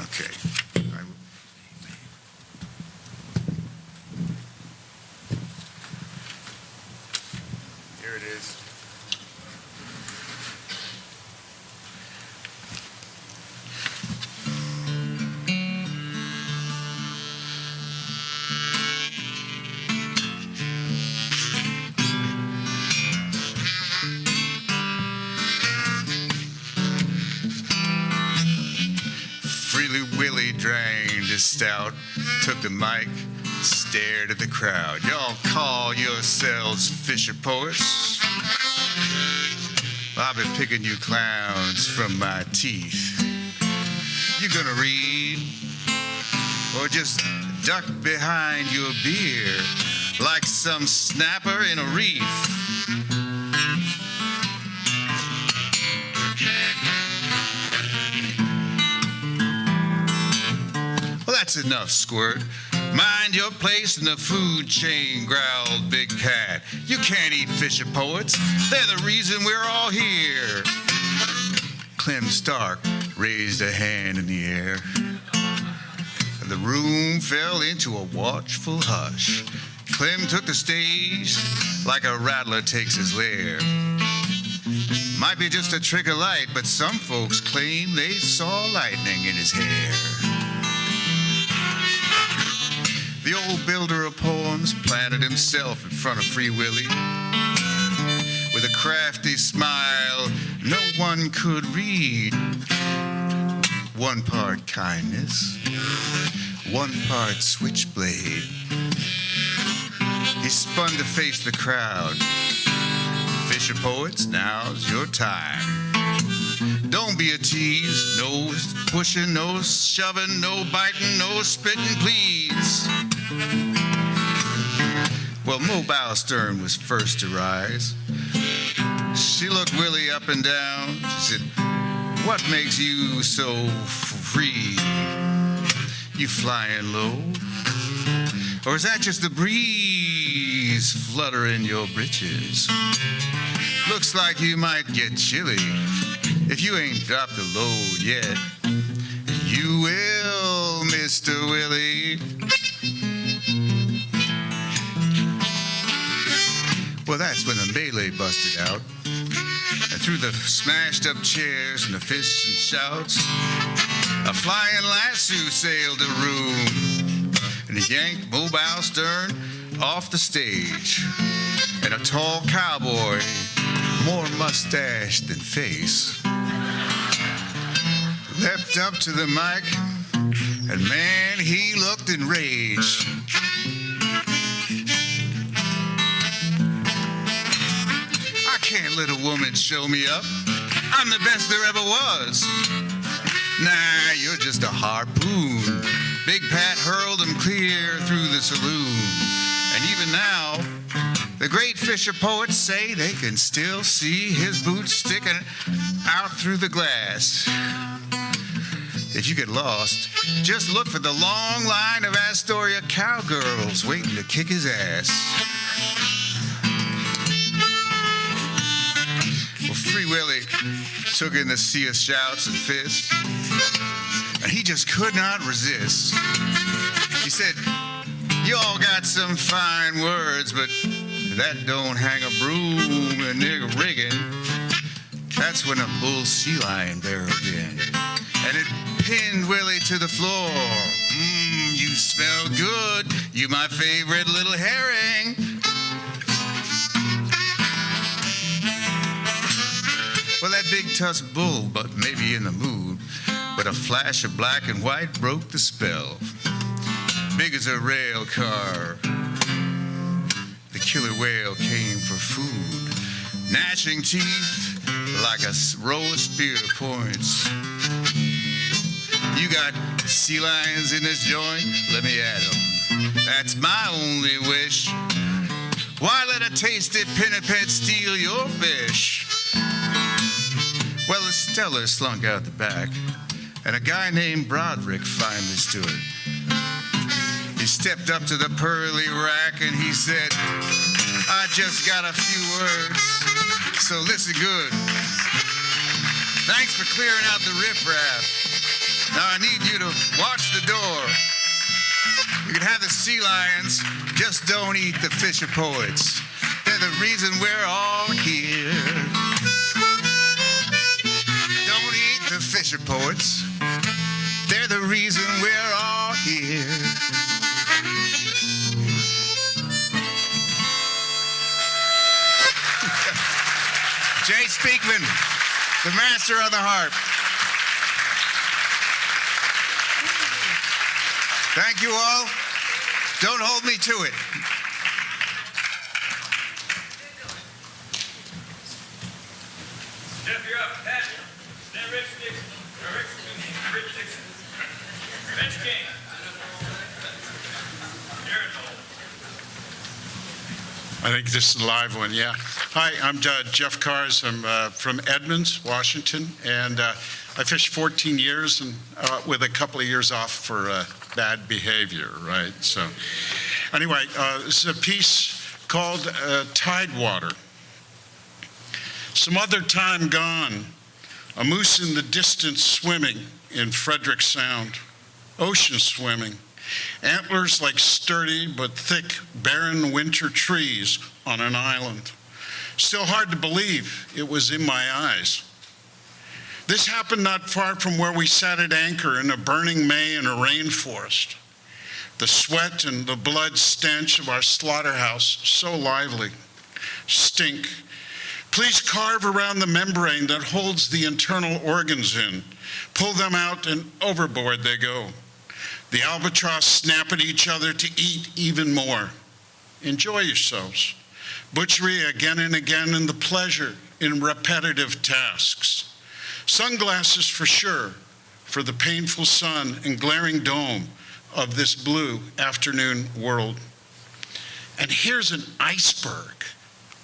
Okay. Here it is. Freely Willie drained his stout, took the mic, stared at the crowd. Y'all call yourselves Fisher Poets? Well, I've been picking you clowns from my teeth. You gonna read? Or just duck behind your beer like some snapper in a reef? Well, that's enough, Squirt. Mind find your place in the food chain, growled Big Pat. You can't eat Fisher Poets. They're the reason we're all here. Clem Stark raised a hand in the air. The room fell into a watchful hush. Clem took the stage like a rattler takes his lair. Might be just a trick of light, but some folks claim they saw lightning in his hair. The old builder of poems planted himself in front of Free Willy. With a crafty smile no one could read. 1 part kindness, 1 part switchblade. He spun to face the crowd. Fisher Poets, now's your time. Don't be a tease, no pushing, no shoving, no biting, no spitting, please. Well, Mobile Stern was first to rise. She looked Willie up and down. She said, what makes you so free? You flying low? Or is that just the breeze fluttering your breeches? Looks like you might get chilly if you ain't dropped the load yet. You will, Mr. Willie. Well, that's when the melee busted out. And through the smashed up chairs and the fists and shouts, a flying lasso sailed the room and he yanked Mobile Stern off the stage. And a tall cowboy, more mustache than face, leapt up to the mic, and man, he looked enraged. I can't let a woman show me up. I'm the best there ever was. Nah, you're just a harpoon. Big Pat hurled him clear through the saloon. And even now, the great Fisher Poets say they can still see his boots sticking out through the glass. If you get lost, just look for the long line of Astoria cowgirls waiting to kick his ass. Well, Free Willy took in the sea of shouts and fists, and he just could not resist. He said, you all got some fine words, but that don't hang a broom and nigger rigging. That's when a bull sea lion barreled in, and it pinned Willie to the floor. You smell good, you my favorite little herring. Well, that big tusk bull, but maybe in the mood, but a flash of black and white broke the spell. Big as a rail car, the killer whale came for food, gnashing teeth like a row of spear points. You got sea lions in this joint? Let me at 'em. That's my only wish. Why let a tasted pinniped steal your fish? Well, the Stellar slunk out the back, and a guy named Broderick finally stood. He stepped up to the pearly rack and he said, I just got a few words, so listen good. Thanks for clearing out the riffraff. Now I need you to watch the door. You can have the sea lions, just don't eat the Fisher Poets. They're the reason we're all here. Don't eat the Fisher Poets. They're the reason we're all here. Jay Speakman, the master of the harp. Thank you all. Don't hold me to it. Jeff, you're up. Pat, then Rich Dixon. Rich Dixon. Rich King. I think this is a live one, yeah. Hi, I'm Jeff Cars. I'm from Edmonds, Washington, and I fished 14 years and with a couple of years off for bad behavior, right? So anyway, this is a piece called Tidewater. Some other time gone, a moose in the distance swimming in Frederick Sound, ocean swimming, antlers like sturdy but thick, barren winter trees on an island. Still hard to believe it was in my eyes. This happened not far from where we sat at anchor in a burning May in a rainforest. The sweat and the blood stench of our slaughterhouse, so lively, stink. Please carve around the membrane that holds the internal organs in. Pull them out and overboard they go. The albatross snap at each other to eat even more. Enjoy yourselves. Butchery again and again, and the pleasure in repetitive tasks. Sunglasses for sure, for the painful sun and glaring dome of this blue afternoon world. And here's an iceberg.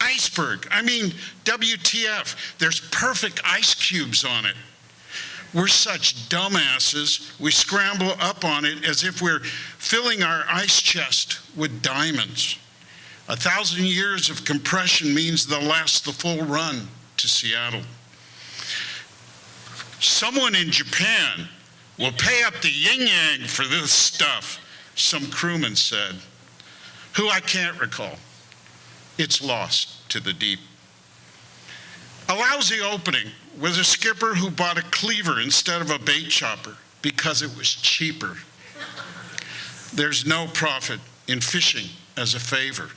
Iceberg, I mean, WTF, there's perfect ice cubes on it. We're such dumbasses, we scramble up on it as if we're filling our ice chest with diamonds. 1,000 years of compression means they'll last the full run to Seattle. Someone in Japan will pay up the yin-yang for this stuff, some crewman said, who I can't recall. It's lost to the deep. A lousy opening with a skipper who bought a cleaver instead of a bait chopper because it was cheaper. There's no profit in fishing as a favor.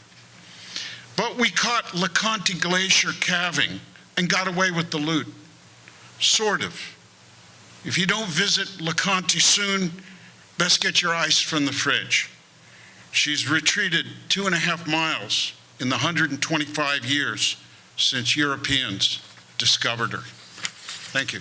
But we caught LeConte Glacier calving and got away with the loot. Sort of. If you don't visit LeConte soon, best get your ice from the fridge. She's retreated 2.5 miles in the 125 years since Europeans discovered her. Thank you.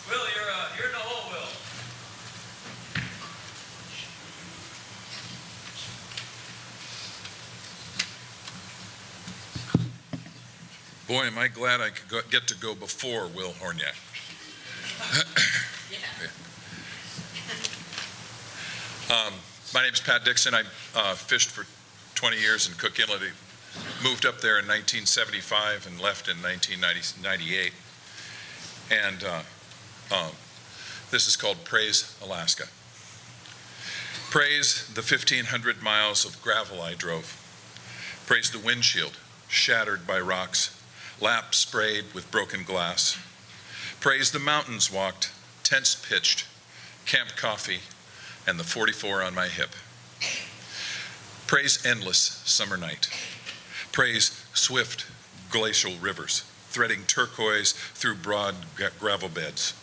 Will, you're in the hole, Will. Boy, am I glad I could get to go before Will Horniak. My name's Pat Dixon. I fished for 20 years in Cook Inlet. I moved up there in 1975 and left in 1998. And this is called Praise, Alaska. Praise the 1,500 miles of gravel I drove. Praise the windshield, shattered by rocks, laps sprayed with broken glass. Praise the mountains walked, tents pitched, camp coffee, and the 44 on my hip. Praise endless summer night. Praise swift glacial rivers, threading turquoise through broad gravel beds.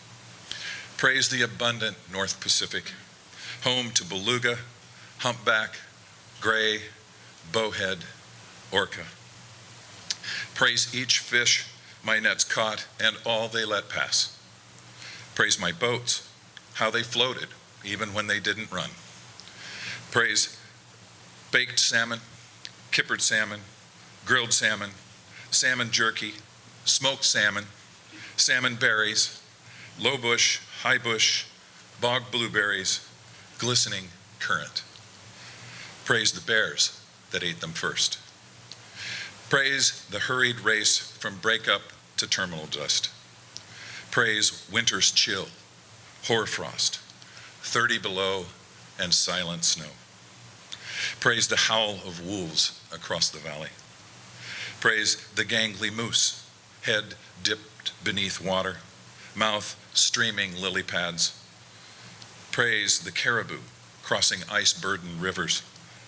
Praise the abundant North Pacific, home to beluga, humpback, gray, bowhead, orca. Praise each fish my nets caught and all they let pass. Praise my boats, how they floated even when they didn't run. Praise baked salmon, kippered salmon, grilled salmon, salmon jerky, smoked salmon, salmon berries, low bush, high bush, bog blueberries, glistening currant. Praise the bears that ate them first. Praise the hurried race from breakup to terminal dust. Praise winter's chill, hoarfrost, 30 below and silent snow. Praise the howl of wolves across the valley. Praise the gangly moose, head dipped beneath water, mouth streaming lily pads. Praise the caribou crossing ice-burdened rivers,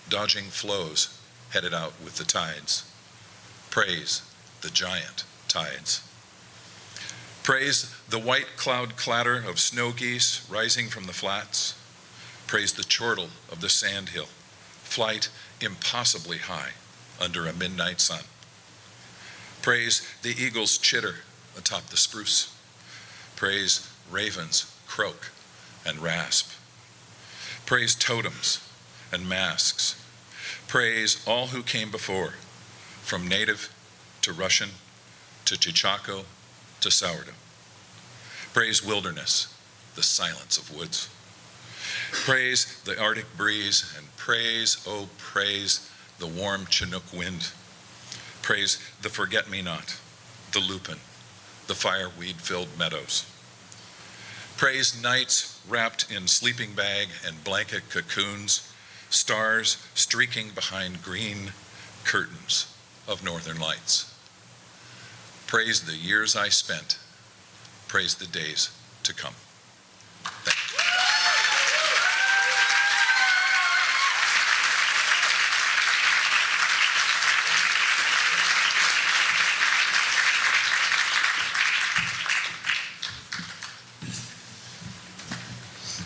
dodging flows headed out with the tides. Praise the giant tides. Praise the white cloud clatter of snow geese rising from the flats. Praise the chortle of the sandhill, flight impossibly high under a midnight sun. Praise the eagle's chitter atop the spruce. Praise ravens croak and rasp. Praise totems, and masks. Praise all who came before, from native to Russian to Chichaco to sourdough. Praise wilderness, the silence of woods. Praise the Arctic breeze, and praise, oh praise, the warm Chinook wind. Praise the forget-me-not, the lupin, the fireweed-filled meadows. Praise nights wrapped in sleeping bag and blanket cocoons, stars streaking behind green curtains of northern lights. Praise the years I spent. Praise the days to come. Thank you.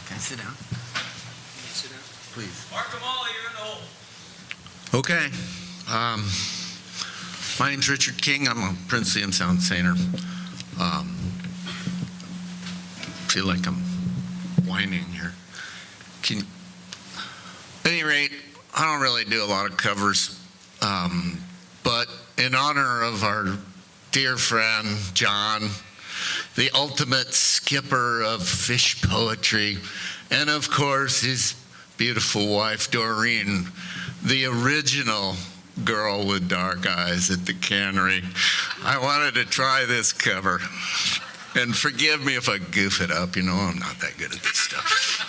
Can I sit down? Please. Mark them all, you're in the hole. Okay. My name's Richard King. I'm a Princely and Sound Sainer. Feel like I'm whining here. At any rate, I don't really do a lot of covers, but in honor of our dear friend John, the ultimate skipper of fish poetry, and of course his beautiful wife Doreen, the original girl with dark eyes at the cannery, I wanted to try this cover. And forgive me if I goof it up, you know, I'm not that good at this stuff.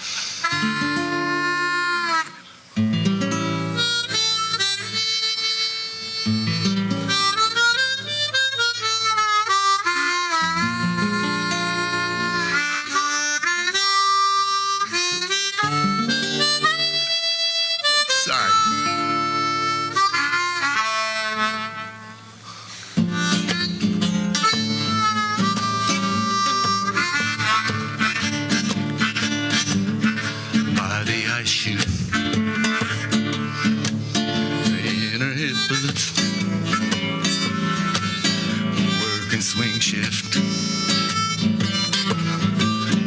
Swing shift,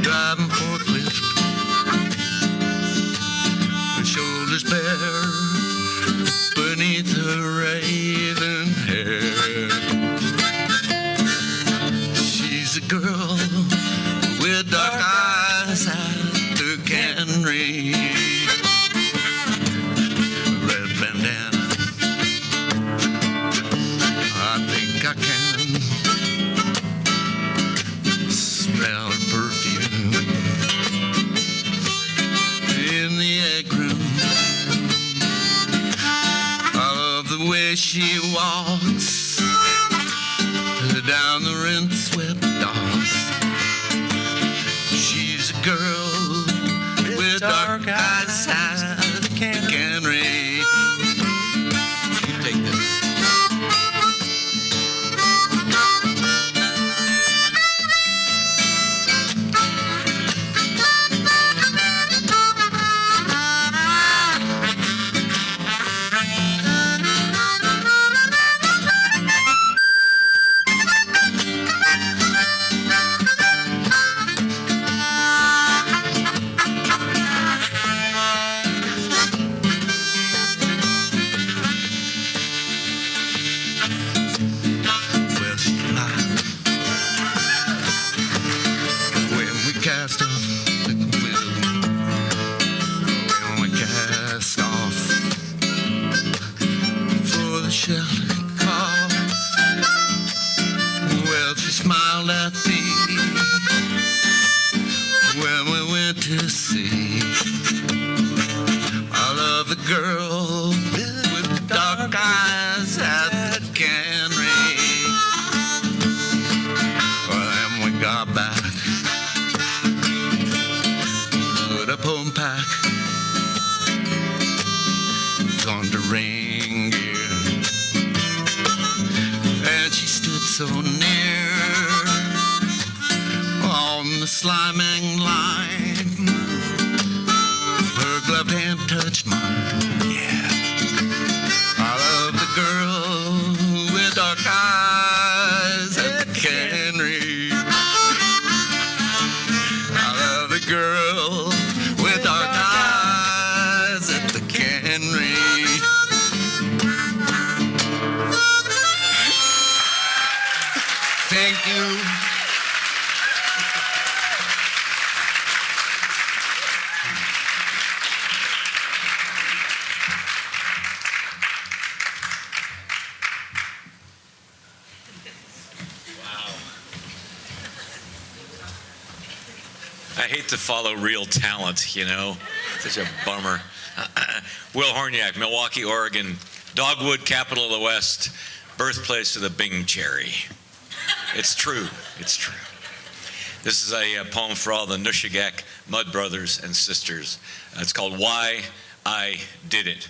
driving forklift, her shoulders bare beneath her raven hair. She's a girl with dark eyes at the cannery, red bandana. I think I can smell her perfume in the egg room. I love the way she walks down the rinse-swept docks. She's a girl with dark eyes at the cannery. You take this. Smiled at me when we went to sea. I love the girl with dark eyes at the cannery. Well, then we got back, put up home pack, gone to ring gear, and she stood so near on the sliming line. Her gloved hand touched mine. Yeah, I love the girl with dark eyes at the cannery. I love the girl with dark eyes at the cannery. I hate to follow real talent, you know? Such a bummer. Will Horniak, Milwaukee, Oregon, Dogwood, capital of the West, birthplace of the Bing cherry. It's true. It's true. This is a poem for all the Nushagak mud brothers and sisters. It's called Why I Did It.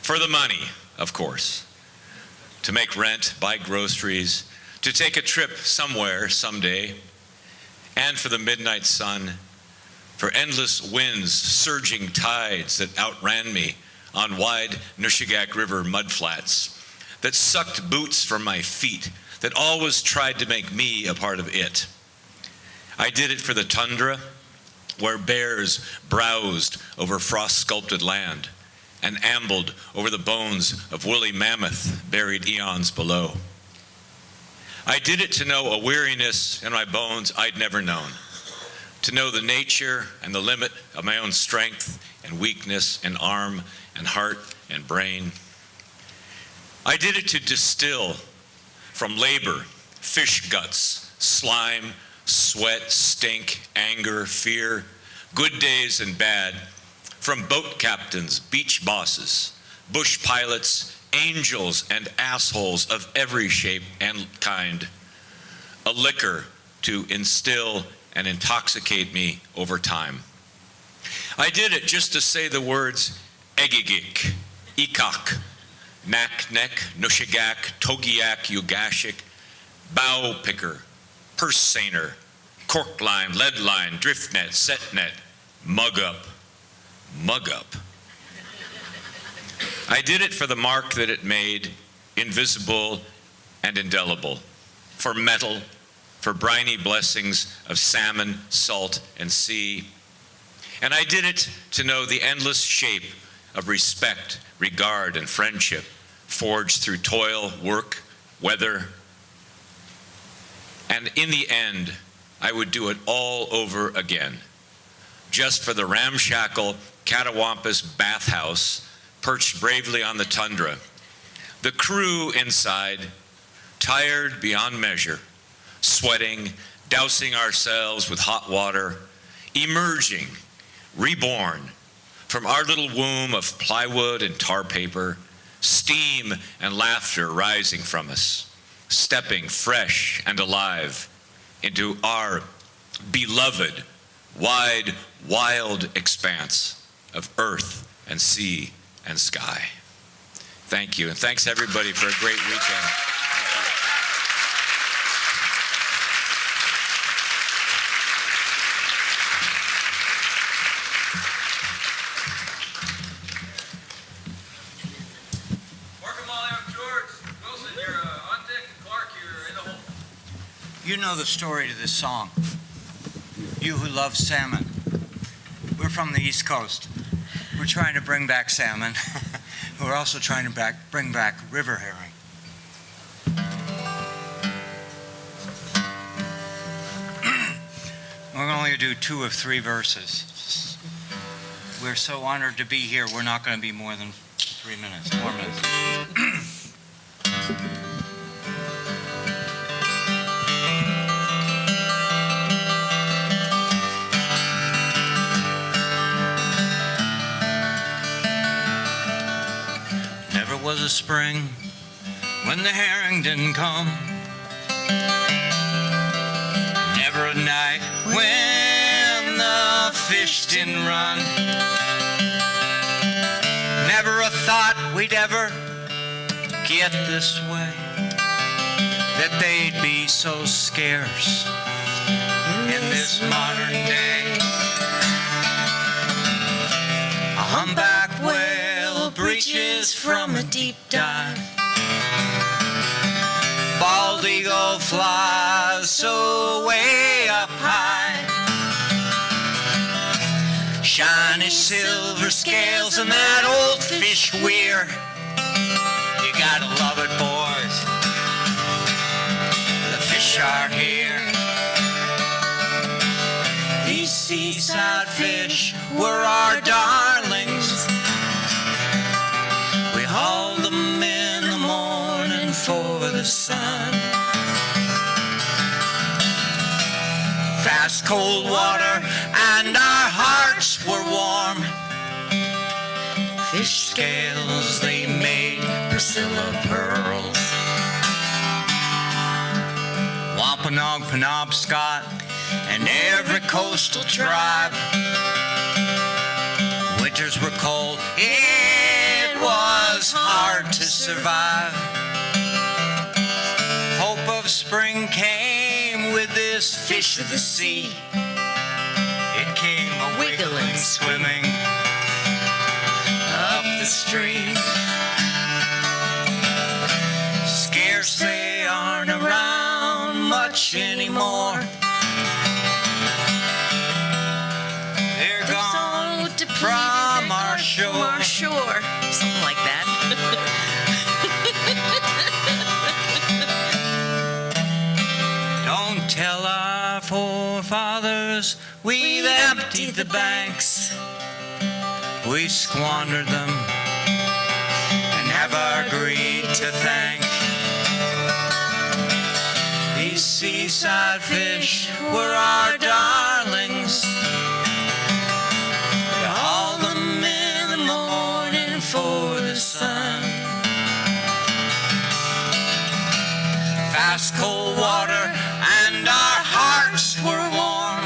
For the money, of course. To make rent, buy groceries, to take a trip somewhere someday, and for the midnight sun, for endless winds, surging tides that outran me on wide Nushagak River mudflats, that sucked boots from my feet, that always tried to make me a part of it. I did it for the tundra, where bears browsed over frost-sculpted land and ambled over the bones of woolly mammoth buried eons below. I did it to know a weariness in my bones I'd never known, to know the nature and the limit of my own strength and weakness in arm and heart and brain. I did it to distill from labor, fish guts, slime, sweat, stink, anger, fear, good days and bad, from boat captains, beach bosses, bush pilots, angels and assholes of every shape and kind, a liquor to instill and intoxicate me over time. I did it just to say the words egigik, ikak, naknek, nushagak, togiak, ugashik, bow picker, purse seiner, cork line, lead line, drift net, set net, mug up, mug up. I did it for the mark that it made, invisible and indelible, for metal, for briny blessings of salmon, salt, and sea. And I did it to know the endless shape of respect, regard, and friendship, forged through toil, work, weather. And in the end, I would do it all over again, just for the ramshackle catawampus bathhouse perched bravely on the tundra, the crew inside, tired beyond measure, sweating, dousing ourselves with hot water, emerging, reborn from our little womb of plywood and tar paper, steam and laughter rising from us, stepping fresh and alive into our beloved, wide, wild expanse of earth and sea and sky. Thank you, and thanks everybody for a great weekend. You know the story to this song. You who love salmon. We're from the East Coast. We're trying to bring back salmon. We're also trying to bring back river herring. We're only going to do 2 of 3 verses. We're so honored to be here, we're not going to be more than 4 minutes. Never was a spring when the herring didn't come. Never a night when the fish didn't run. Never a thought we'd ever get this way, that they'd be so scarce in this modern day. A humpback whale breaches from a deep dive. Bald eagle flies so way up high. Shiny silver scales and that old fish weir. You gotta love it, boys. The fish are here. These seaside fish were our darlings. We hauled them in the morning for the sun. Fast cold water and our hearts were warm. Fish scales, they made Priscilla pearls. Wampanoag, Penobscot, and every coastal tribe. Winters were cold, it was hard to survive. Hope of spring came with this fish of the sea. It came a wiggling, swimming up the stream. Scarce they aren't around much anymore. They're gone from our shore. Something like that. Don't tell our forefathers we've emptied the banks. We squandered them and have our greed to thank. These seaside fish were our darlings. We hauled them in the morning for the sun. Fast cold water and our hearts were warm.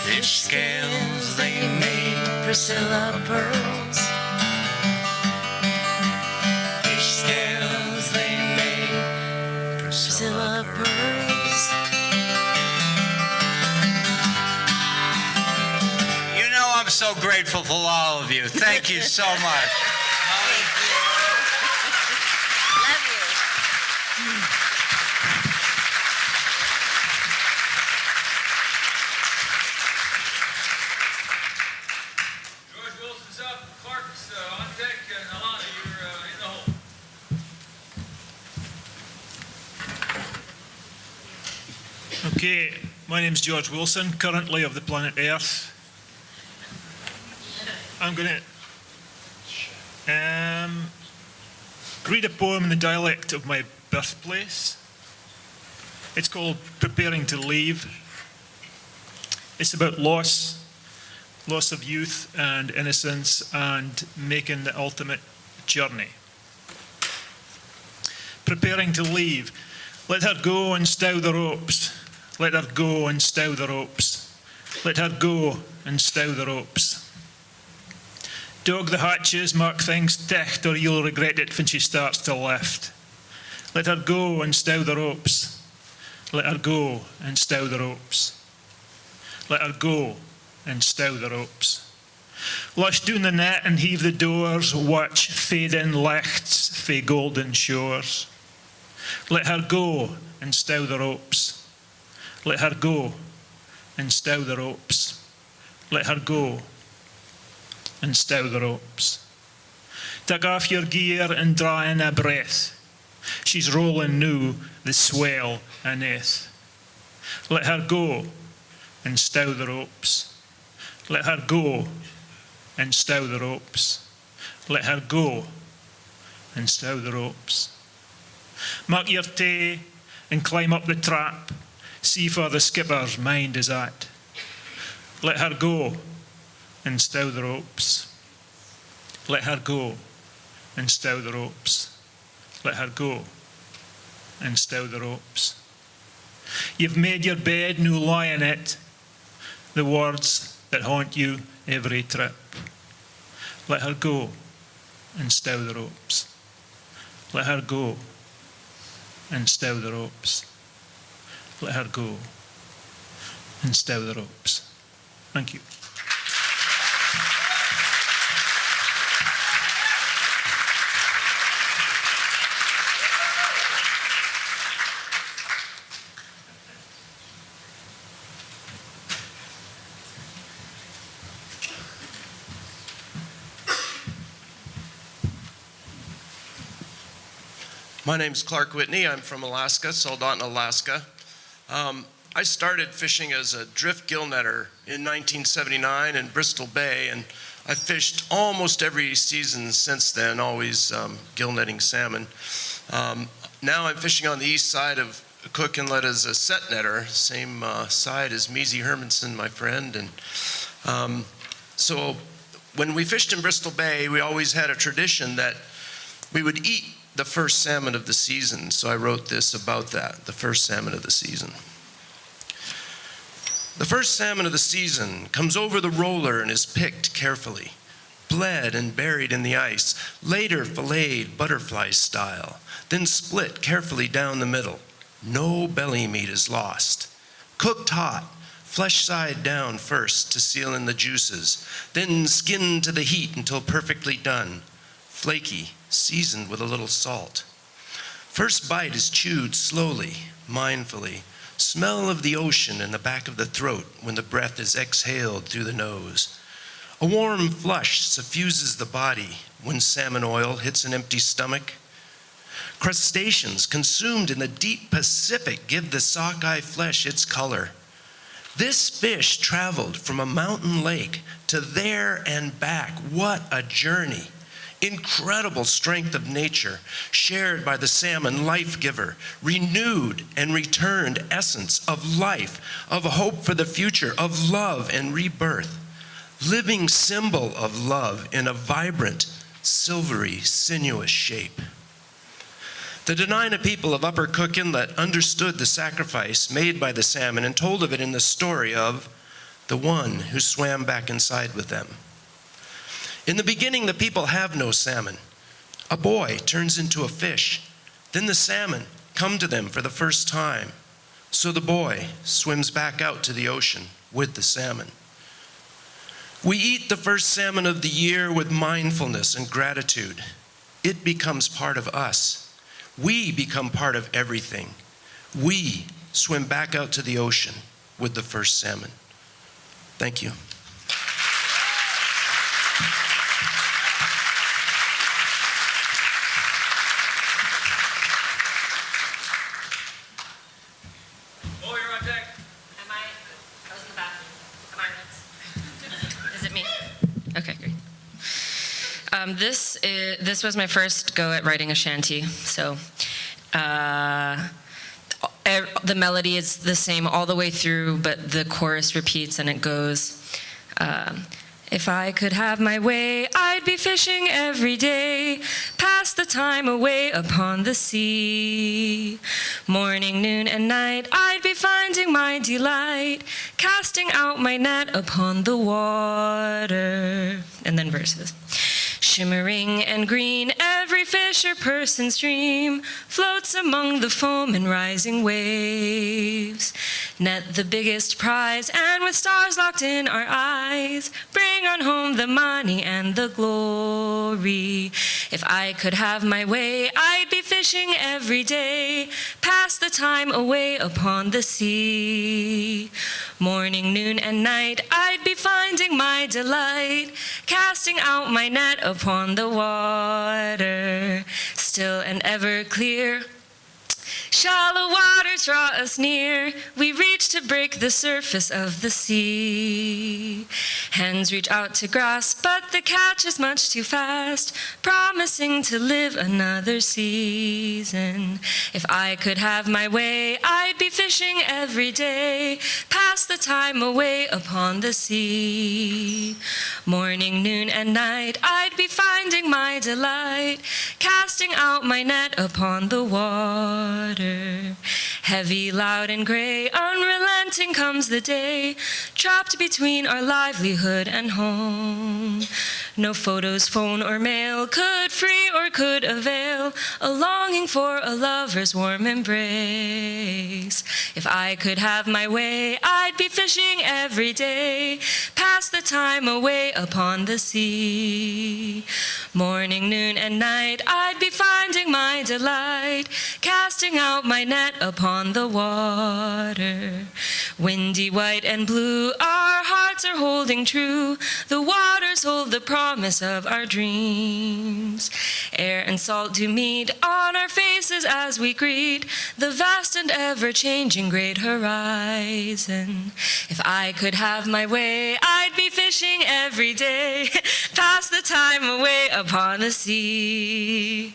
Fish scales, they made Priscilla pearls. Fish scales, they made Priscilla pearls. You know I'm so grateful for all of you. Thank you so much. George Wilson's up, Clark's on deck, and Alana, you're in the hole. Okay, my name's George Wilson, currently of the planet Earth. I'm going to read a poem in the dialect of my birthplace. It's called Preparing to Leave. It's about loss of youth and innocence and making the ultimate journey. Preparing to leave. Let her go and stow the ropes. Let her go and stow the ropes. Let her go and stow the ropes. Dog the hatches, mark things dicht, or you'll regret it when she starts to lift. Let her go and stow the ropes. Let her go and stow the ropes. Let her go and stow the ropes. Lush down the net and heave the doors, watch fading lights fae golden shores. Let her go and stow the ropes. Let her go and stow the ropes. Let her go and stow the ropes. Take off your gear and draw in a breath. She's rolling new, the swell aneath. Let her go and stow the ropes. Let her go and stow the ropes. Let her go and stow the ropes. Mark your tay and climb up the trap. See for the skipper's mind is at. Let her go and stow the ropes. Let her go and stow the ropes. Let her go and stow the ropes. You've made your bed, now lie in it. The words that haunt you every trip. Let her go and stow the ropes. Let her go and stow the ropes. Let her go and stow the ropes. Thank you. My name's Clark Whitney. I'm from Alaska, Soldotna, Alaska. I started fishing as a drift gill netter in 1979 in Bristol Bay, and I've fished almost every season since then, always gill netting salmon. Now I'm fishing on the east side of Cook Inlet as a set netter, same side as Measy Hermanson, my friend. And so when we fished in Bristol Bay, we always had a tradition that we would eat the first salmon of the season. So I wrote this about that, the first salmon of the season. The first salmon of the season comes over the roller and is picked carefully, bled and buried in the ice, later filleted butterfly style, then split carefully down the middle. No belly meat is lost. Cooked hot, flesh side down first to seal in the juices, then skinned to the heat until perfectly done, flaky, seasoned with a little salt. First bite is chewed slowly, mindfully, smell of the ocean in the back of the throat when the breath is exhaled through the nose. A warm flush suffuses the body when salmon oil hits an empty stomach. Crustaceans consumed in the deep Pacific give the sockeye flesh its color. This fish traveled from a mountain lake to there and back. What a journey. Incredible strength of nature, shared by the salmon life giver, renewed and returned essence of life, of hope for the future, of love and rebirth. Living symbol of love in a vibrant, silvery, sinuous shape. The Dena'ina people of Upper Cook Inlet understood the sacrifice made by the salmon and told of it in the story of the one who swam back inside with them. In the beginning, the people have no salmon. A boy turns into a fish. Then the salmon come to them for the first time. So the boy swims back out to the ocean with the salmon. We eat the first salmon of the year with mindfulness and gratitude. It becomes part of us. We become part of everything. We swim back out to the ocean with the first salmon. Thank you. Oh, you're on deck. I was in the bathroom. Am I next? Is it me? Okay, great. This was my first go at writing a shanty. So the melody is the same all the way through, but the chorus repeats and it goes, if I could have my way, I'd be fishing every day, pass the time away upon the sea. Morning, noon, and night, I'd be finding my delight, casting out my net upon the water. And then verses. Shimmering and green, every fisher person's dream floats among the foam and rising waves. Net the biggest prize, and with stars locked in our eyes, bring on home the money and the glory. If I could have my way, I'd be fishing every day, pass the time away upon the sea. Morning, noon, and night, I'd be finding my delight, casting out my net upon the water. Still and ever clear, shallow waters draw us near. We reach to break the surface of the sea. Hands reach out to grasp, but the catch is much too fast, promising to live another season. If I could have my way, I'd be fishing every day, pass the time away upon the sea. Morning, noon, and night, I'd be finding my delight, casting out my net upon the water. Heavy, loud, and gray, unrelenting comes the day, trapped between our livelihood and home. No photos, phone, or mail could free or could avail a longing for a lover's warm embrace. If I could have my way, I'd be fishing every day, pass the time away upon the sea. Morning, noon, and night, I'd be finding my delight, casting out my net upon the water. Windy, white, and blue, our hearts are holding true. The waters hold the promise of our dreams. Air and salt do meet on our faces as we greet the vast and ever-changing great horizon. If I could have my way, I'd be fishing every day, pass the time away upon the sea.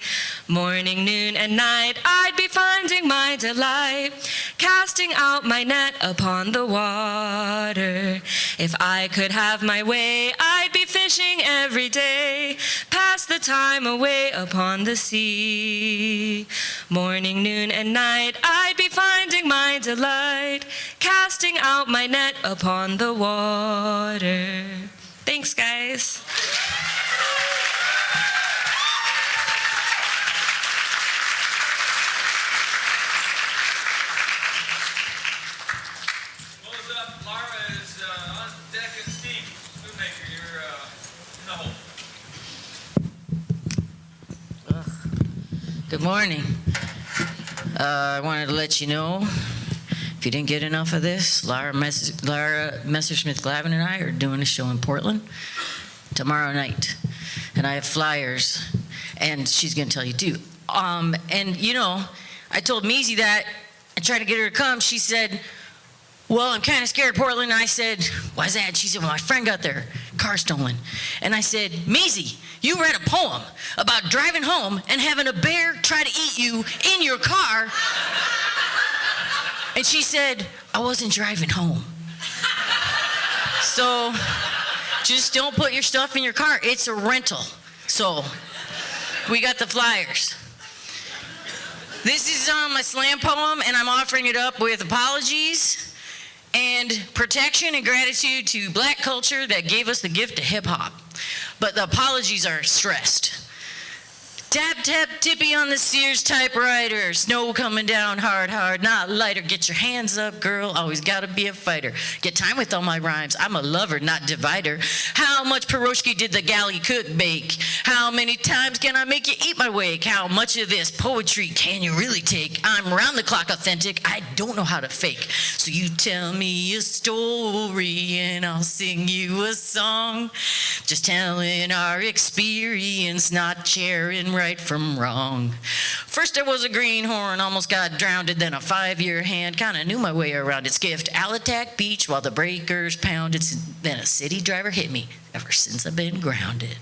Morning, noon, and night, I'd be finding my delight, casting out my net upon the water. If I could have my way, I'd be fishing every day, pass the time away upon the sea. Morning, noon, and night, I'd be finding my delight, casting out my net upon the water. Thanks, guys. Close up. Laura is on deck, and Steve, Spoonmaker, you're in the hole. Good morning. I wanted to let you know, if you didn't get enough of this, Laura Messerschmidt-Glavin and I are doing a show in Portland tomorrow night. And I have flyers, and she's going to tell you too. And, you know, I told Measy that and tried to get her to come. She said, well, I'm kind of scared of Portland. And I said, why's that? She said, well, my friend got their car stolen. And I said, Measy, you read a poem about driving home and having a bear try to eat you in your car. And she said, I wasn't driving home. So just don't put your stuff in your car. It's a rental. So we got the flyers. This is my slam poem, and I'm offering it up with apologies and protection and gratitude to black culture that gave us the gift of hip hop. But the apologies are stressed. Tap, tap, tippy on the Sears typewriter. Snow coming down hard, hard, not lighter. Get your hands up, girl. Always gotta be a fighter. Get time with all my rhymes. I'm a lover, not divider. How much pierogi did the galley cook bake? How many times can I make you eat my wake? How much of this poetry can you really take? I'm round the clock authentic. I don't know how to fake. So you tell me a story and I'll sing you a song. Just telling our experience, not sharing right from wrong. First there was a greenhorn, almost got drowned, then a 5-year hand, kinda knew my way around its gift. Alatak Beach while the breakers pounded, then a city driver hit me. Ever since I've been grounded.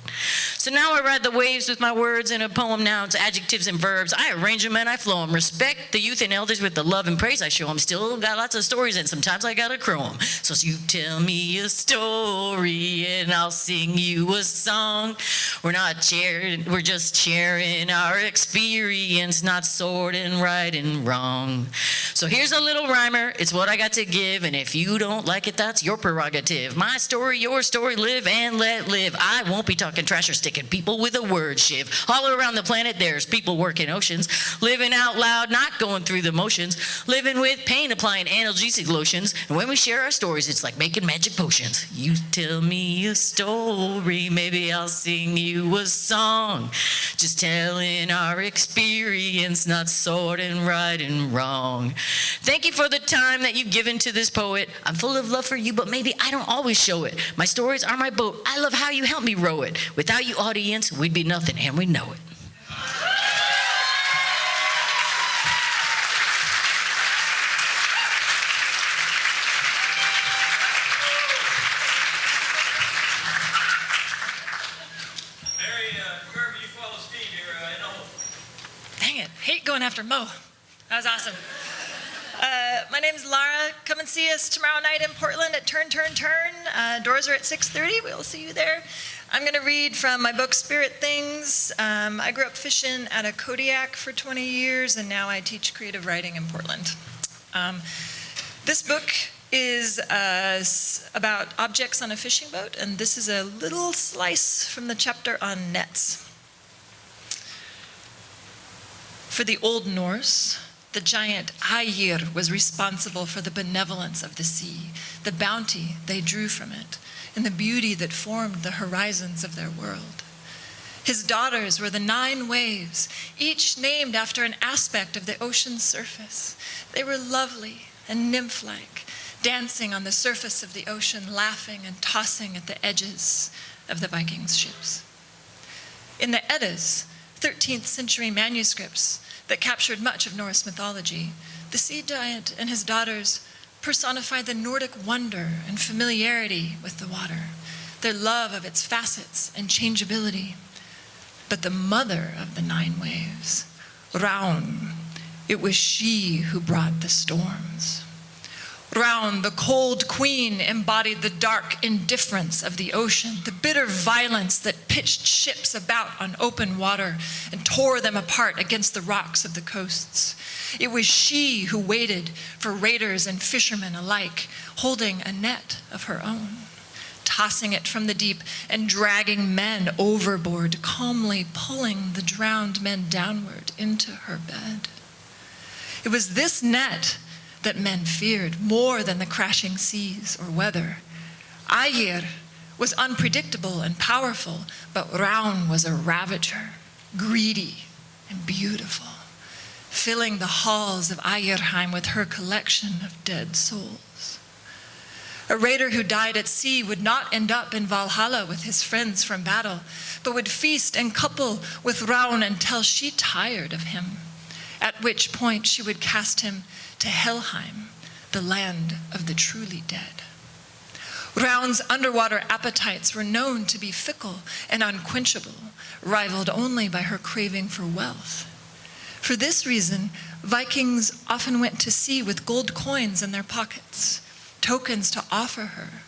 So now I ride the waves with my words in a poem, nouns, adjectives, and verbs. I arrange them and I flow them. Respect the youth and elders with the love and praise I show them. Still got lots of stories and sometimes I gotta crow them. So you tell me a story and I'll sing you a song. We're not sharing, we're just sharing our experience, not sorting right and wrong. So here's a little rhymer, it's what I got to give, and if you don't like it, that's your prerogative. My story, your story, live and let live. I won't be talking trash or sticking people with a word shiv. All around the planet there's people working oceans, living out loud, not going through the motions, living with pain, applying analgesic lotions, and when we share our stories it's like making magic potions. You tell me a story, maybe I'll sing you a song, just telling our experience, not sorting right and wrong. Thank you for the time that you've given to this poet. I'm full of love for you, but maybe I don't always show it. My stories are my boat. I love how you help me row it. Without you, audience, we'd be nothing, and we know it. Dang it, hate going after Mo. That was awesome. My name is Lara. Come and see us tomorrow night in Portland at Turn, Turn, Turn. Doors are at 6:30. We'll see you there. I'm going to read from my book, Spirit Things. I grew up fishing at a Kodiak for 20 years, and now I teach creative writing in Portland. This book is about objects on a fishing boat, and this is a little slice from the chapter on nets. For the Old Norse, the giant Ægir was responsible for the benevolence of the sea, the bounty they drew from it, and the beauty that formed the horizons of their world. His daughters were the 9 waves, each named after an aspect of the ocean's surface. They were lovely and nymph-like, dancing on the surface of the ocean, laughing and tossing at the edges of the Vikings' ships. In the Eddas, 13th century manuscripts that captured much of Norse mythology, the sea giant and his daughters personified the Nordic wonder and familiarity with the water, their love of its facets and changeability. but the mother of the 9 waves, Raun. It was she who brought the storms. Raun, the cold queen, embodied the dark indifference of the ocean, the bitter violence that pitched ships about on open water and tore them apart against the rocks of the coasts. It was she who waited for raiders and fishermen alike, holding a net of her own, tossing it from the deep and dragging men overboard, calmly pulling the drowned men downward into her bed. It was this net that men feared more than the crashing seas or weather. Ayer was unpredictable and powerful, but Raun was a ravager, greedy and beautiful, filling the halls of Ayerheim with her collection of dead souls. A raider who died at sea would not end up in Valhalla with his friends from battle, but would feast and couple with Raun until she tired of him, at which point she would cast him to Helheim, the land of the truly dead. Raun's underwater appetites were known to be fickle and unquenchable, rivaled only by her craving for wealth. For this reason, Vikings often went to sea with gold coins in their pockets, tokens to offer her,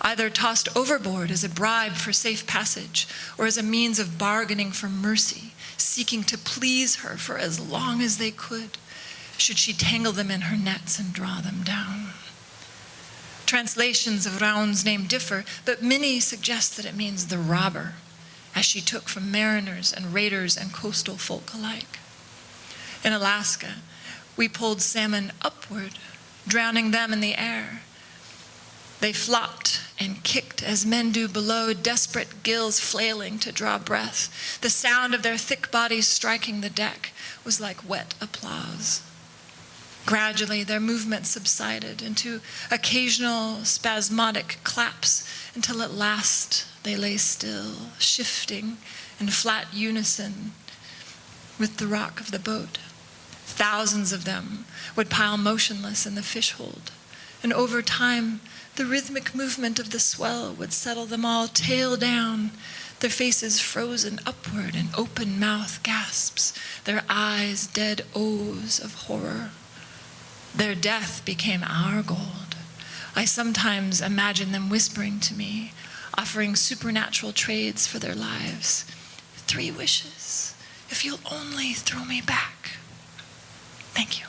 either tossed overboard as a bribe for safe passage or as a means of bargaining for mercy, seeking to please her for as long as they could, should she tangle them in her nets and draw them down. Translations of Raun's name differ, but many suggest that it means the robber, as she took from mariners and raiders and coastal folk alike. In Alaska, we pulled salmon upward, drowning them in the air. They flopped and kicked as men do below, desperate gills flailing to draw breath. The sound of their thick bodies striking the deck was like wet applause. Gradually, their movement subsided into occasional spasmodic claps until at last they lay still, shifting in flat unison with the rock of the boat. Thousands of them would pile motionless in the fish hold, and over time, the rhythmic movement of the swell would settle them all tail down, their faces frozen upward in open mouth gasps, their eyes dead O's of horror. Their death became our gold. I sometimes imagine them whispering to me, offering supernatural trades for their lives. 3 wishes, if you'll only throw me back. Thank you.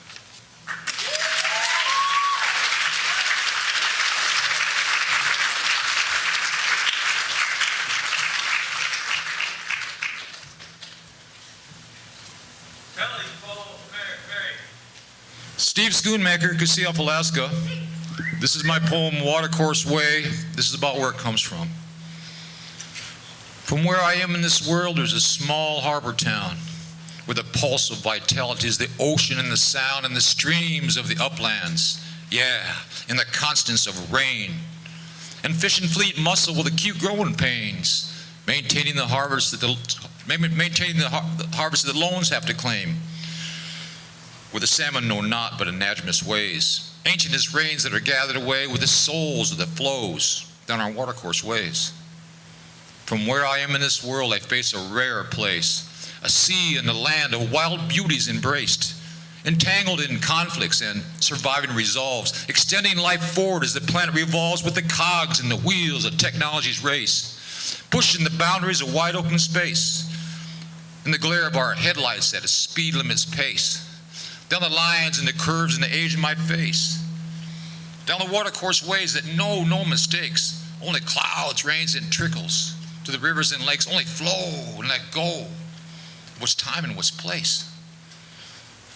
Steve Schoonmaker, Kusiop, Alaska. This is my poem, Watercourse Way. This is about where it comes from. From where I am in this world, there's a small harbor town where the pulse of vitality is the ocean and the sound and the streams of the uplands. Yeah, and the constants of rain. And fish and fleet muscle with acute growing pains, maintaining the harvest that the harvest that the loans have to claim, where the salmon know not but anadromous ways, ancient as rains that are gathered away with the souls of the flows down our watercourse ways. From where I am in this world, I face a rare place, a sea and a land of wild beauties embraced, entangled in conflicts and surviving resolves, extending life forward as the planet revolves with the cogs and the wheels of technology's race, pushing the boundaries of wide open space, in the glare of our headlights at a speed limit's pace, down the lines and the curves and the age of my face, down the watercourse ways that know no mistakes, only clouds, rains, and trickles, to the rivers and lakes only flow and let go. What's time and what's place?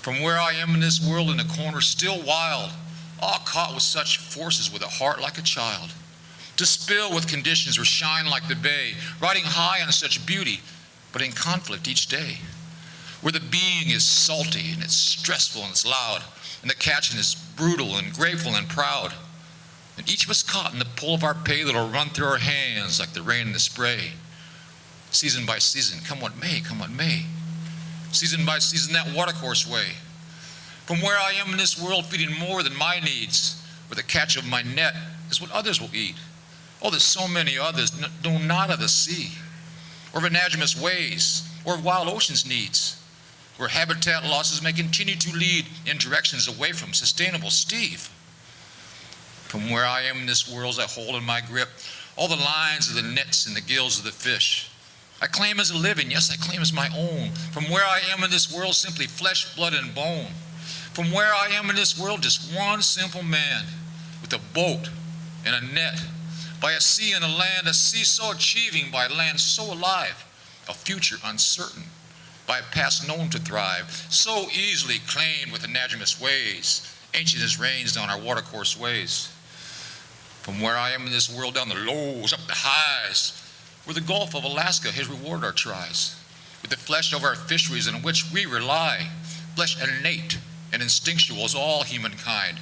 From where I am in this world in a corner, still wild, all caught with such forces with a heart like a child, to spill with conditions or shine like the bay, riding high on such beauty, but in conflict each day, where the being is salty and it's stressful and it's loud, and the catching is brutal and grateful and proud, and each of us caught in the pull of our pay that'll run through our hands like the rain and the spray. Season by season, come what may, come what may. Season by season, that watercourse way. From where I am in this world, feeding more than my needs, where the catch of my net is what others will eat. Oh, there's so many others, know not of the sea, or of anadromous ways, or wild oceans needs, where habitat losses may continue to lead in directions away from sustainable Steve. From where I am in this world as I hold in my grip all the lines of the nets and the gills of the fish, I claim as a living, yes, I claim as my own. From where I am in this world, simply flesh, blood, and bone. From where I am in this world, just one simple man with a boat and a net, by a sea and a land, a sea so achieving, by land so alive, a future uncertain, by a past known to thrive, so easily claimed with anadromous ways, ancient as rains down our watercourse ways. From where I am in this world, down the lows, up the highs, where the Gulf of Alaska has rewarded our tries, with the flesh of our fisheries on which we rely, flesh innate and instinctual as all humankind.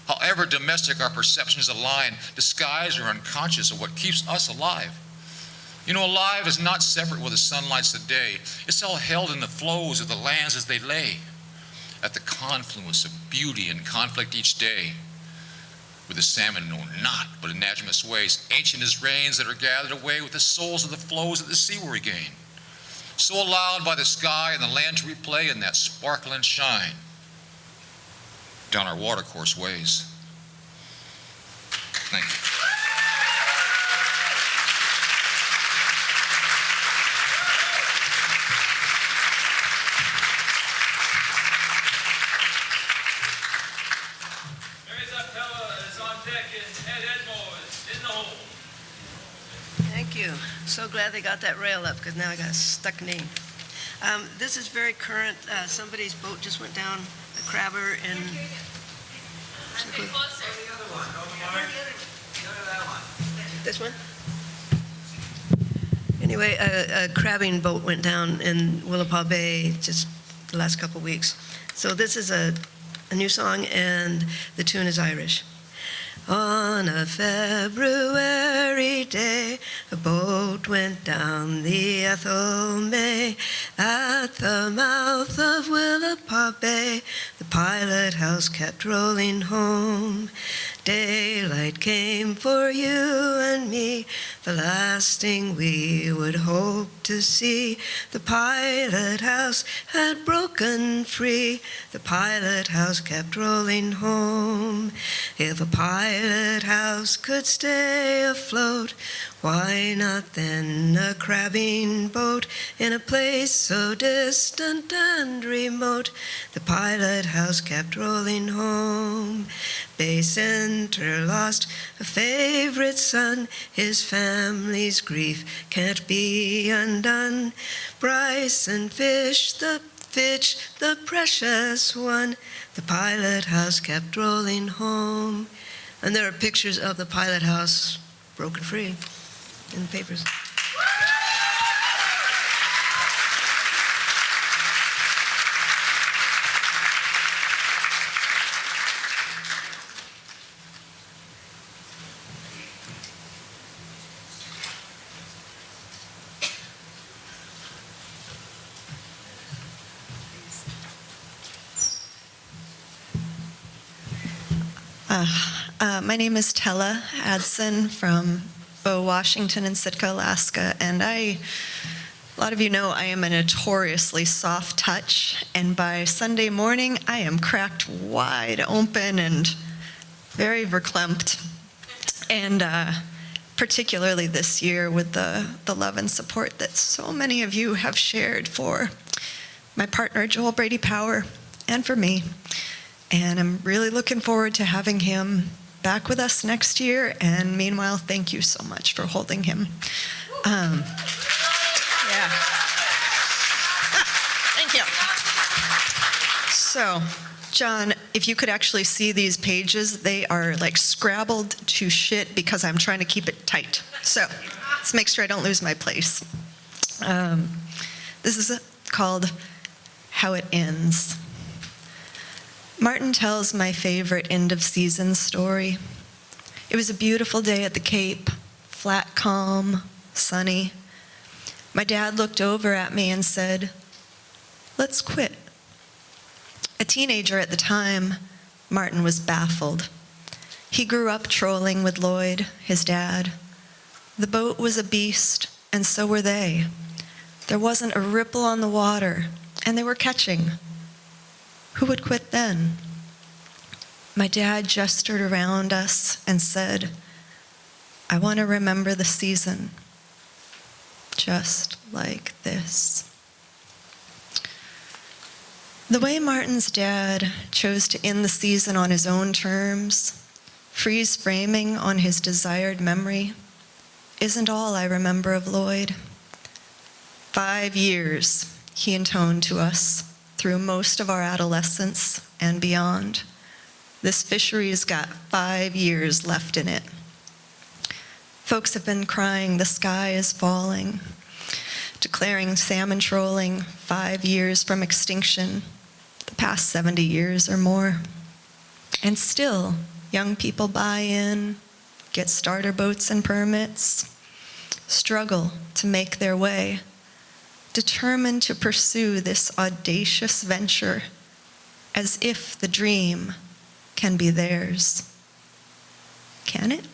However domestic our perceptions align, disguised or unconscious of what keeps us alive. You know, alive is not separate where the sun lights the day. It's all held in the flows of the lands as they lay, at the confluence of beauty and conflict each day, where the salmon know not but anadromous ways, ancient as rains that are gathered away with the souls of the flows that the sea will regain, so allowed by the sky and the land to replay in that sparkle and shine down our watercourse ways. Thank you. Thank you. So glad they got that rail up because now I got a stuck name. This is very current. Somebody's boat just went down, a crabber in. This one? Anyway, a crabbing boat went down in Willapa Bay just the last couple weeks. So this is a new song, and the tune is Irish. On a February day, a boat went down the Ethel May at the mouth of Willapa Bay. The pilot house kept rolling home. Daylight came for you and me, the last thing we would hope to see. The pilot house had broken free. The pilot house kept rolling home. If a pilot house could stay afloat, why not then a crabbing boat in a place so distant and remote? The pilot house kept rolling home. Bay Center lost a favorite son. His family's grief can't be undone. Bryce and Fish, the precious one. The pilot house kept rolling home. And there are pictures of the pilot house broken free in the papers. My name is Tella Adson from Bow, Washington and Sitka, Alaska, and a lot of you know I am a notoriously soft touch, and by Sunday morning I am cracked wide open and very verklempt. And particularly this year with the love and support that so many of you have shared for my partner Joel Brady Power and for me. And I'm really looking forward to having him back with us next year. And meanwhile, thank you so much for holding him. Yeah. Thank you. So, John, if you could actually see these pages, they are like scrabbled to shit because I'm trying to keep it tight. So let's make sure I don't lose my place. This is called How It Ends. Martin tells my favorite end-of-season story. It was a beautiful day at the Cape, flat calm, sunny. My dad looked over at me and said, "Let's quit." A teenager at the time, Martin was baffled. He grew up trolling with Lloyd, his dad. The boat was a beast, and so were they. There wasn't a ripple on the water, and they were catching. Who would quit then? My dad gestured around us and said, I want to remember the season, just like this. The way Martin's dad chose to end the season on his own terms, freeze framing on his desired memory, isn't all I remember of Lloyd. 5 years, he intoned to us through most of our adolescence and beyond. This fishery's got 5 years left in it. Folks have been crying, the sky is falling, declaring salmon trolling 5 years from extinction, the past 70 years or more. And still, young people buy in, get starter boats and permits, struggle to make their way, determined to pursue this audacious venture as if the dream can be theirs. Can it?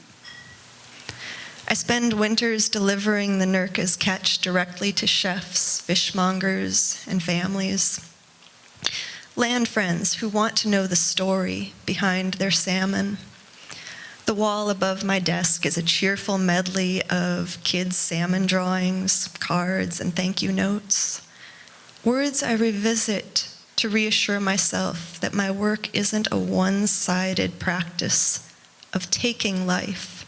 I spend winters delivering the Nurka's catch directly to chefs, fishmongers, and families. Land friends who want to know the story behind their salmon. The wall above my desk is a cheerful medley of kids' salmon drawings, cards, and thank you notes. Words I revisit to reassure myself that my work isn't a one-sided practice of taking life,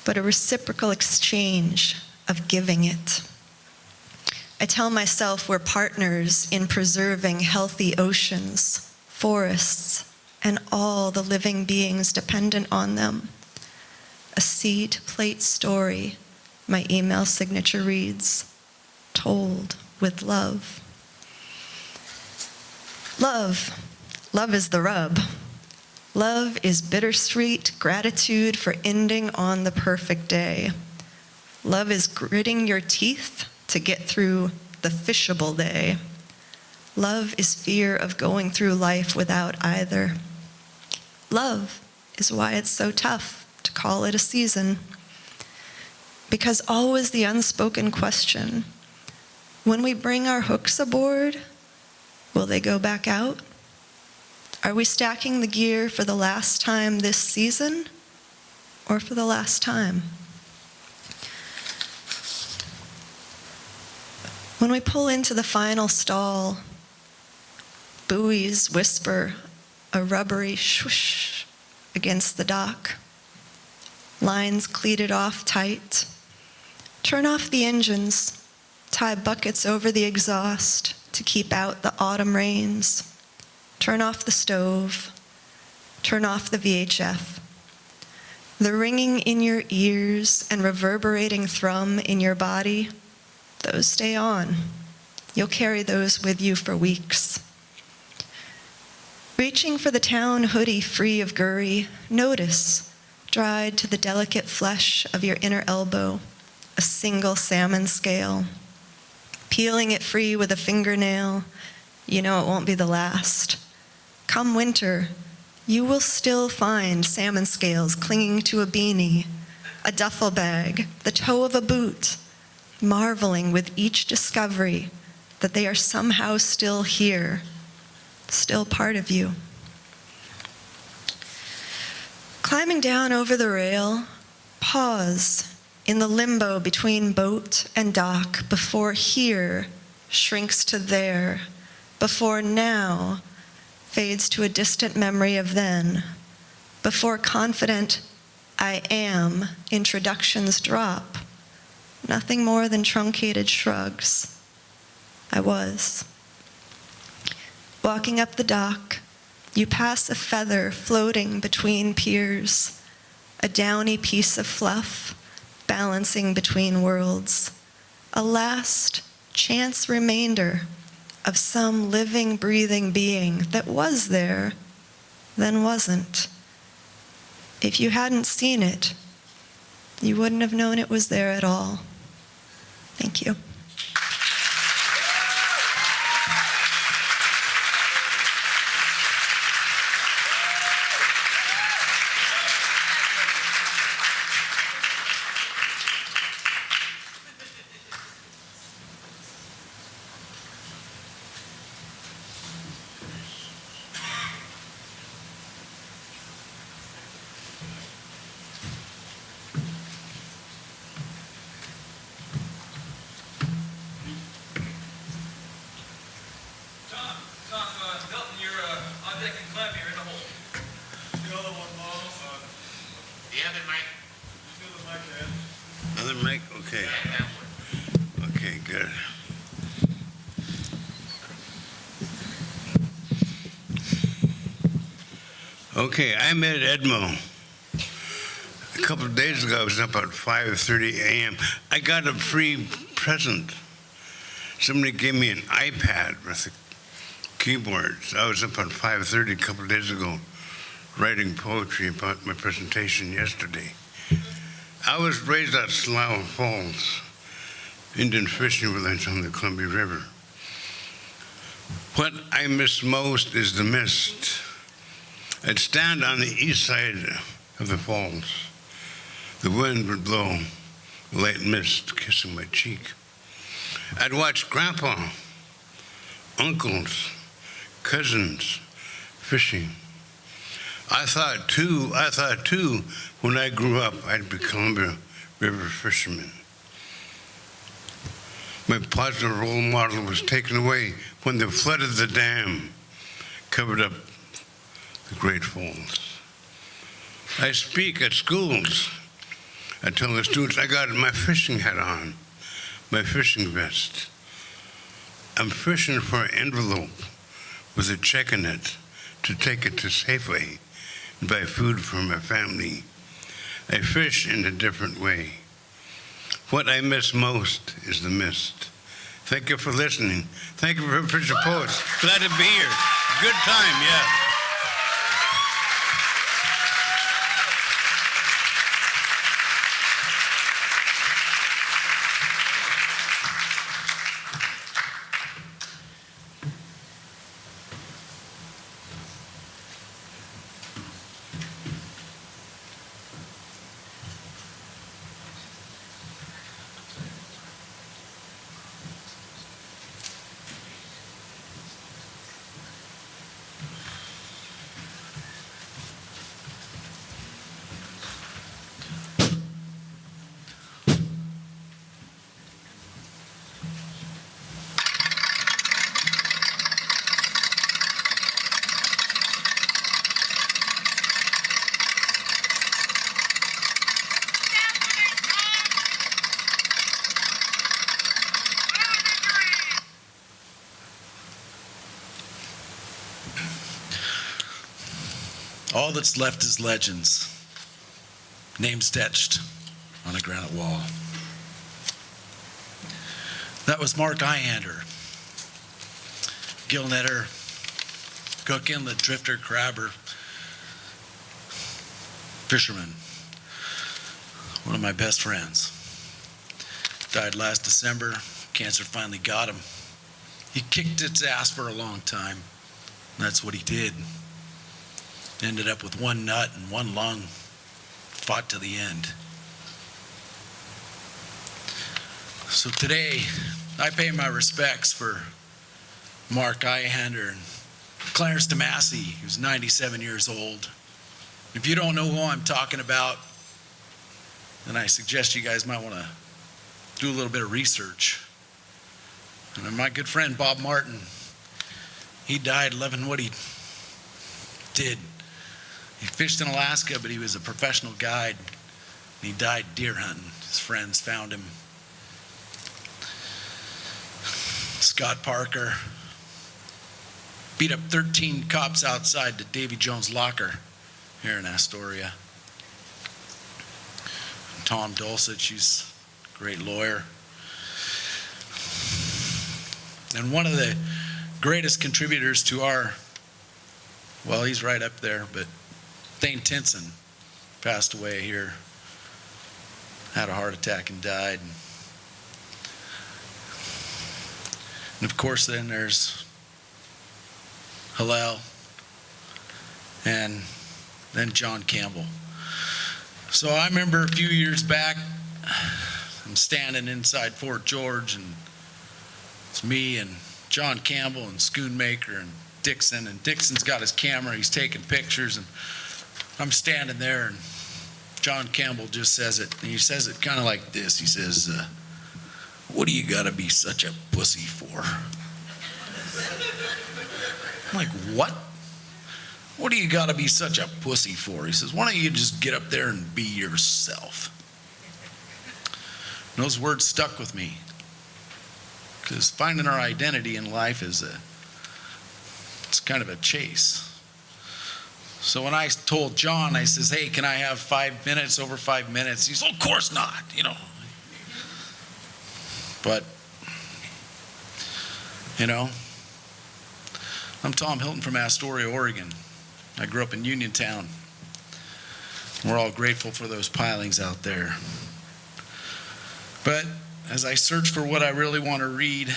but a reciprocal exchange of giving it. I tell myself we're partners in preserving healthy oceans, forests, and all the living beings dependent on them. A sea-to-plate story, my email signature reads, told with love. Love is the rub. Love is bittersweet gratitude for ending on the perfect day. Love is gritting your teeth to get through the fishable day. Love is fear of going through life without either. Love is why it's so tough to call it a season. Because always the unspoken question, when we bring our hooks aboard, will they go back out? Are we stacking the gear for the last time this season or for the last time? When we pull into the final stall, buoys whisper a rubbery swoosh against the dock. Lines cleated off tight. Turn off the engines, tie buckets over the exhaust to keep out the autumn rains. Turn off the stove, turn off the VHF. The ringing in your ears and reverberating thrum in your body, those stay on. You'll carry those with you for weeks. Reaching for the town hoodie free of gurry, notice, dried to the delicate flesh of your inner elbow, a single salmon scale. Peeling it free with a fingernail, you know it won't be the last. Come winter, you will still find salmon scales clinging to a beanie, a duffel bag, the toe of a boot, marveling with each discovery that they are somehow still here, still part of you. Climbing down over the rail, pause in the limbo between boat and dock before here shrinks to there, before now fades to a distant memory of then, before confident I am introductions drop, nothing more than truncated shrugs. I was. Walking up the dock, you pass a feather floating between piers, a downy piece of fluff balancing between worlds, a last chance remainder of some living, breathing being that was there, then wasn't. If you hadn't seen it, you wouldn't have known it was there at all. Thank you. Other mic? Okay. Okay, good. Okay, I met Edmo. A couple of days ago, I was up at 5:30 a.m. I got a free present. Somebody gave me an iPad with a keyboard. So I was up at 5:30 a couple of days ago writing poetry about my presentation yesterday. I was raised at Slough Falls, Indian fishing village on the Columbia River. What I miss most is the mist. I'd stand on the east side of the falls. The wind would blow, a light mist kissing my cheek. I'd watch grandpa, uncles, cousins fishing. I thought too, when I grew up, I'd be Columbia River fisherman. My positive role model was taken away when the flood of the dam covered up the Great Falls. I speak at schools. I tell the students I got my fishing hat on, my fishing vest. I'm fishing for an envelope with a check in it to take it to Safeway and buy food for my family. I fish in a different way. What I miss most is the mist. Thank you for listening. Thank you for FisherPoets. Glad to be here. Good time, yeah. All that's left is legends, names etched on a granite wall. That was Mark Ihander, gill netter, cook inlet, drifter, crabber, fisherman, one of my best friends. Died last December. Cancer finally got him. He kicked its ass for a long time. That's what he did. Ended up with one nut and one lung. Fought to the end. So today, I pay my respects for Mark Ihander and Clarence DeMassey, who's 97 years old. If you don't know who I'm talking about, then I suggest you guys might want to do a little bit of research. And my good friend Bob Martin, he died loving what he did. He fished in Alaska, but he was a professional guide. And he died deer hunting. His friends found him. Scott Parker beat up 13 cops outside the Davy Jones locker here in Astoria. Tom Dulcich, he's a great lawyer. And one of the greatest contributors to our, well, he's right up there, but Thane Tinson passed away here, had a heart attack and died. And of course then there's Hillel and then John Campbell. So I remember a few years back, I'm standing inside Fort George and it's me and John Campbell and Schoonmaker and Dixon, and Dixon's got his camera, he's taking pictures, and I'm standing there, and John Campbell just says it, and he says it kind of like this. He says, what do you got to be such a pussy for? I'm like, what? what do you got to be such a pussy for? He says, why don't you just get up there and be yourself? And those words stuck with me, because finding our identity in life it's kind of a chase. So when I told John, I says, hey, can I have 5 minutes, over 5 minutes? He says, of course not, you know. But, you know, I'm Tom Hilton from Astoria, Oregon. I grew up in Uniontown. We're all grateful for those pilings out there. But as I search for what I really want to read,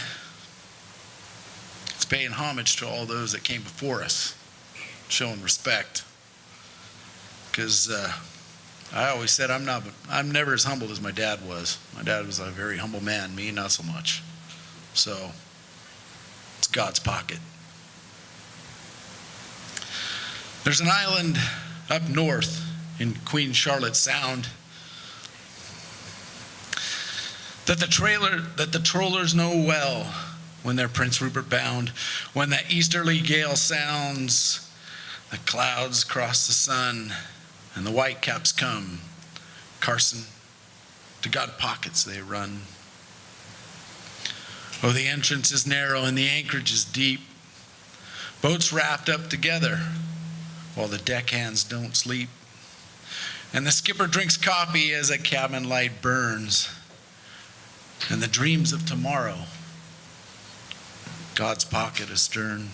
it's paying homage to all those that came before us, showing respect. Because I always said I'm never as humbled as my dad was. My dad was a very humble man, me not so much. So it's God's pocket. There's an island up north in Queen Charlotte Sound that the trollers know well when they're Prince Rupert bound. When the easterly gale sounds, the clouds cross the sun, and the whitecaps come. Carson, to God pockets they run. Oh, the entrance is narrow and the anchorage is deep. Boats wrapped up together while the deckhands don't sleep. And the skipper drinks coffee as a cabin light burns. And the dreams of tomorrow, God's pocket astern.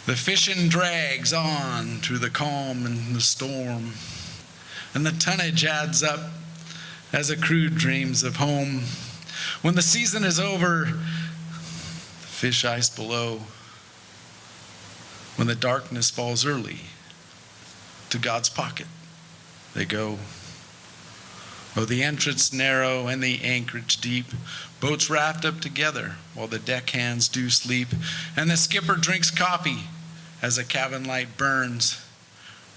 The fishing drags on through the calm and the storm, and the tonnage adds up as a crew dreams of home. When the season is over, the fish ice below. When the darkness falls early, to God's pocket they go. Oh, the entrance narrow and the anchorage deep, boats wrapped up together while the deckhands do sleep, and the skipper drinks coffee as a cabin light burns,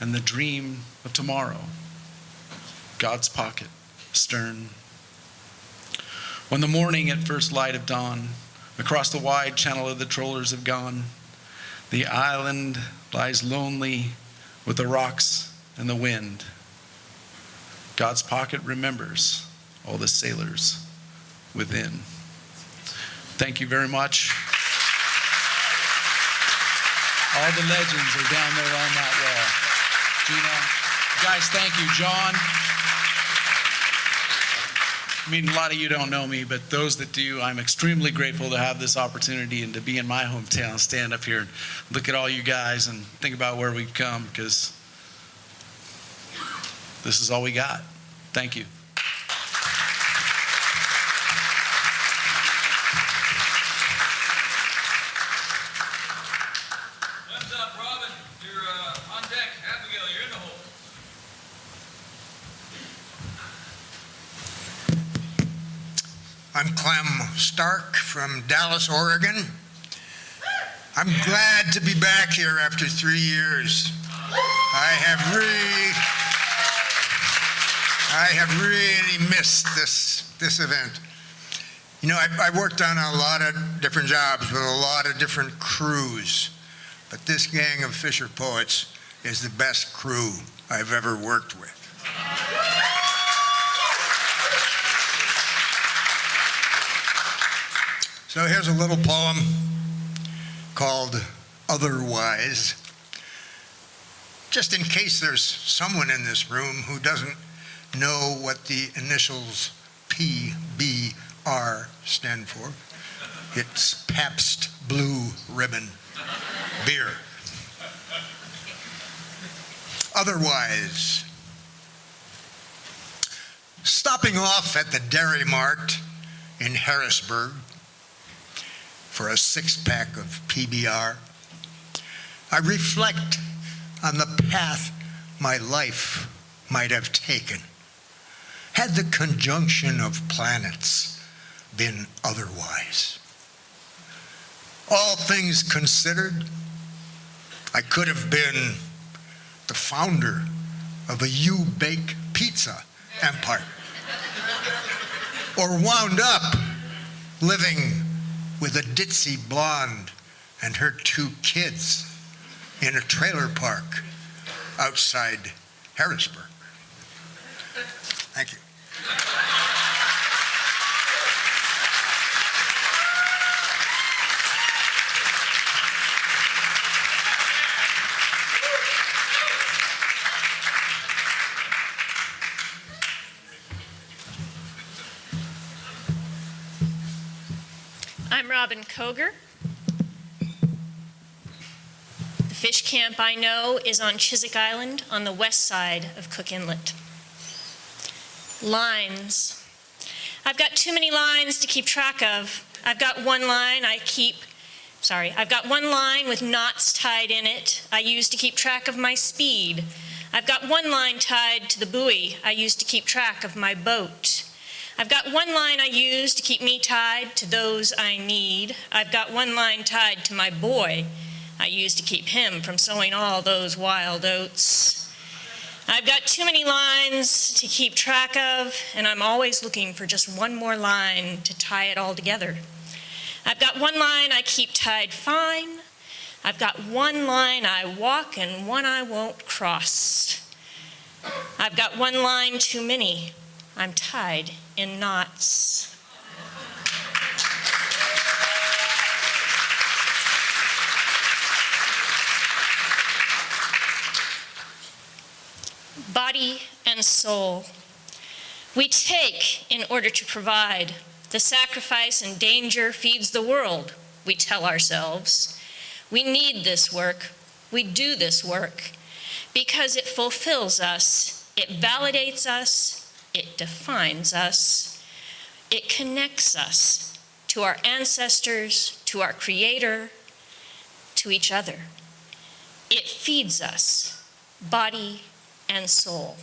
and the dream of tomorrow, God's pocket stern. When the morning at first light of dawn, across the wide channel of the trollers have gone, the island lies lonely with the rocks and the wind. God's pocket remembers all the sailors within. Thank you very much. All the legends are down there on that wall. Gina, guys, thank you. John. I mean, a lot of you don't know me, but those that do, I'm extremely grateful to have this opportunity and to be in my hometown, stand up here and look at all you guys and think about where we've come, because this is all we got. Thank you. What's up, Robin? You're on deck. Abigail, you're in the hole. I'm Clem Stark from Dallas, Oregon. I'm glad to be back here after 3 years. I have really missed this event. You know, I worked on a lot of different jobs with a lot of different crews, but this gang of Fisher Poets is the best crew I've ever worked with. So here's a little poem called Otherwise, just in case there's someone in this room who doesn't know what the initials PBR stand for. It's Pabst Blue Ribbon Beer. Otherwise, stopping off at the Dairy Mart in Harrisburg for a 6-pack of PBR, I reflect on the path my life might have taken had the conjunction of planets been otherwise. All things considered, I could have been the founder of a U-Bake pizza empire, or wound up living with a ditzy blonde and her 2 kids in a trailer park outside Harrisburg. Thank you. I'm Robin Koger. The fish camp I know is on Chiswick Island on the west side of Cook Inlet. Lines. I've got too many lines to keep track of. I've got one line with knots tied in it I use to keep track of my speed. I've got one line tied to the buoy I use to keep track of my boat. I've got one line I use to keep me tied to those I need. I've got one line tied to my boy I use to keep him from sowing all those wild oats. I've got too many lines to keep track of, and I'm always looking for just one more line to tie it all together. I've got one line I keep tied fine. I've got one line I walk and one I won't cross. I've got one line too many. I'm tied in knots. Body and soul. We take in order to provide. The sacrifice and danger feeds the world, we tell ourselves. We need this work. We do this work because it fulfills us. It validates us. It defines us. It connects us to our ancestors, to our Creator, to each other. It feeds us, body and soul.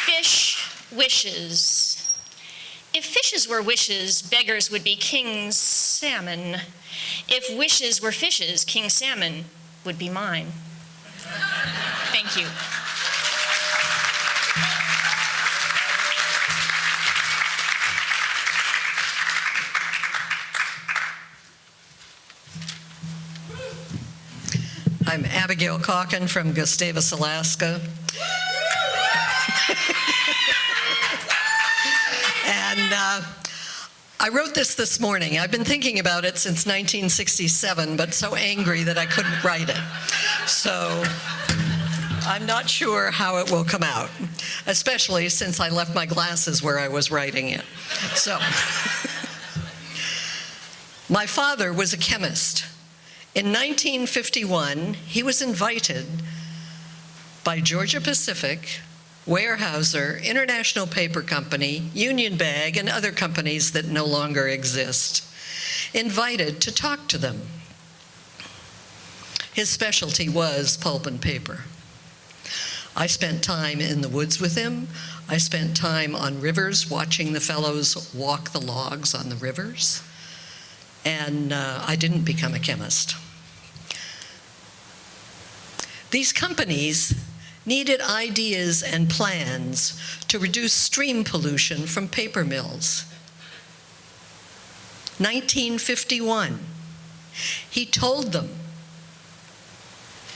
Fish wishes. If fishes were wishes, beggars would be King Salmon. If wishes were fishes, King Salmon would be mine. Thank you. I'm Abigail Calkin from Gustavus, Alaska. And I wrote this morning. I've been thinking about it since 1967, but so angry that I couldn't write it. So I'm not sure how it will come out, especially since I left my glasses where I was writing it. So my father was a chemist. In 1951, he was invited by Georgia Pacific, Weyerhaeuser, International Paper Company, Union Bag, and other companies that no longer exist, invited to talk to them. His specialty was pulp and paper. I spent time in the woods with him. I spent time on rivers watching the fellows walk the logs on the rivers. And I didn't become a chemist. These companies needed ideas and plans to reduce stream pollution from paper mills. 1951, he told them.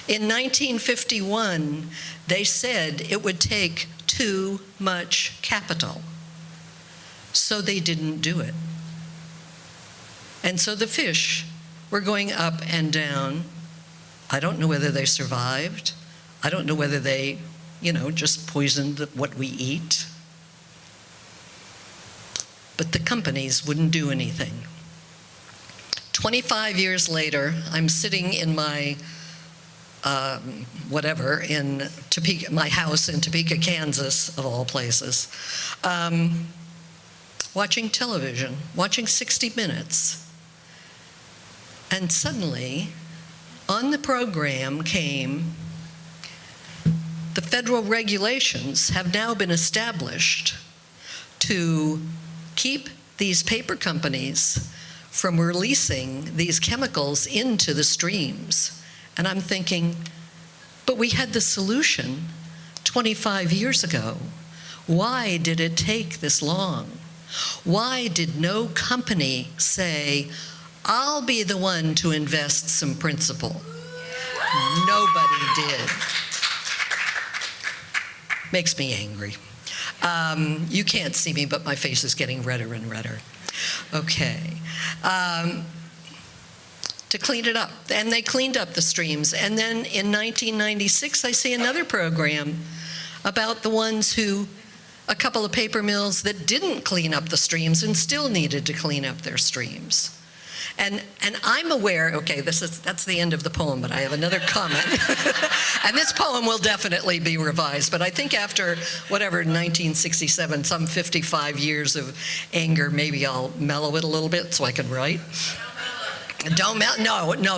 In 1951, they said it would take too much capital, so they didn't do it. And so the fish were going up and down. I don't know whether they survived. I don't know whether they, just poisoned what we eat. But the companies wouldn't do anything. 25 years later, I'm sitting in my in Topeka, my house in Topeka, Kansas, of all places, watching television, watching 60 Minutes. And suddenly, on the program came, the federal regulations have now been established to keep these paper companies from releasing these chemicals into the streams. And I'm thinking, but we had the solution 25 years ago. Why did it take this long? Why did no company say, I'll be the one to invest some principal? Nobody did. Makes me angry. You can't see me, but my face is getting redder and redder. Okay. To clean it up. And they cleaned up the streams. And then in 1996, I see another program about the ones who, a couple of paper mills that didn't clean up the streams and still needed to clean up their streams. And I'm aware, okay, that's the end of the poem, but I have another comment. And this poem will definitely be revised, but I think after, 1967, some 55 years of anger, maybe I'll mellow it a little bit so I can write. No,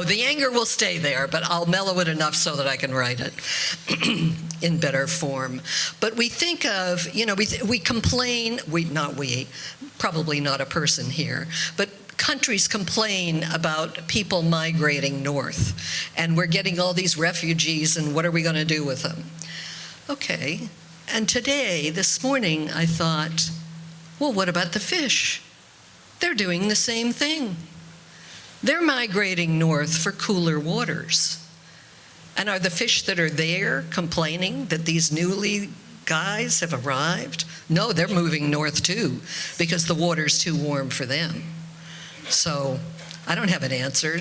the anger will stay there, but I'll mellow it enough so that I can write it in better form. But we think of, we complain, probably not a person here, but countries complain about people migrating north, and we're getting all these refugees, and what are we going to do with them? Okay, and this morning, I thought, well, what about the fish? They're doing the same thing. They're migrating north for cooler waters. And are the fish that are there complaining that these newly guys have arrived? No, they're moving north too, because the water's too warm for them. So I don't have an answer.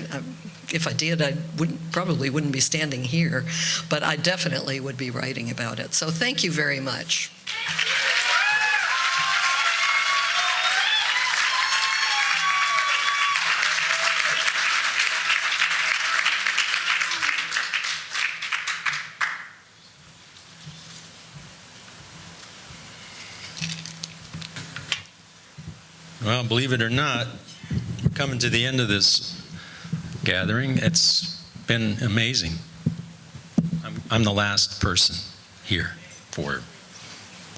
If I did, I probably wouldn't be standing here, but I definitely would be writing about it. So thank you very much. Well, believe it or not, we're coming to the end of this gathering. It's been amazing. I'm the last person here for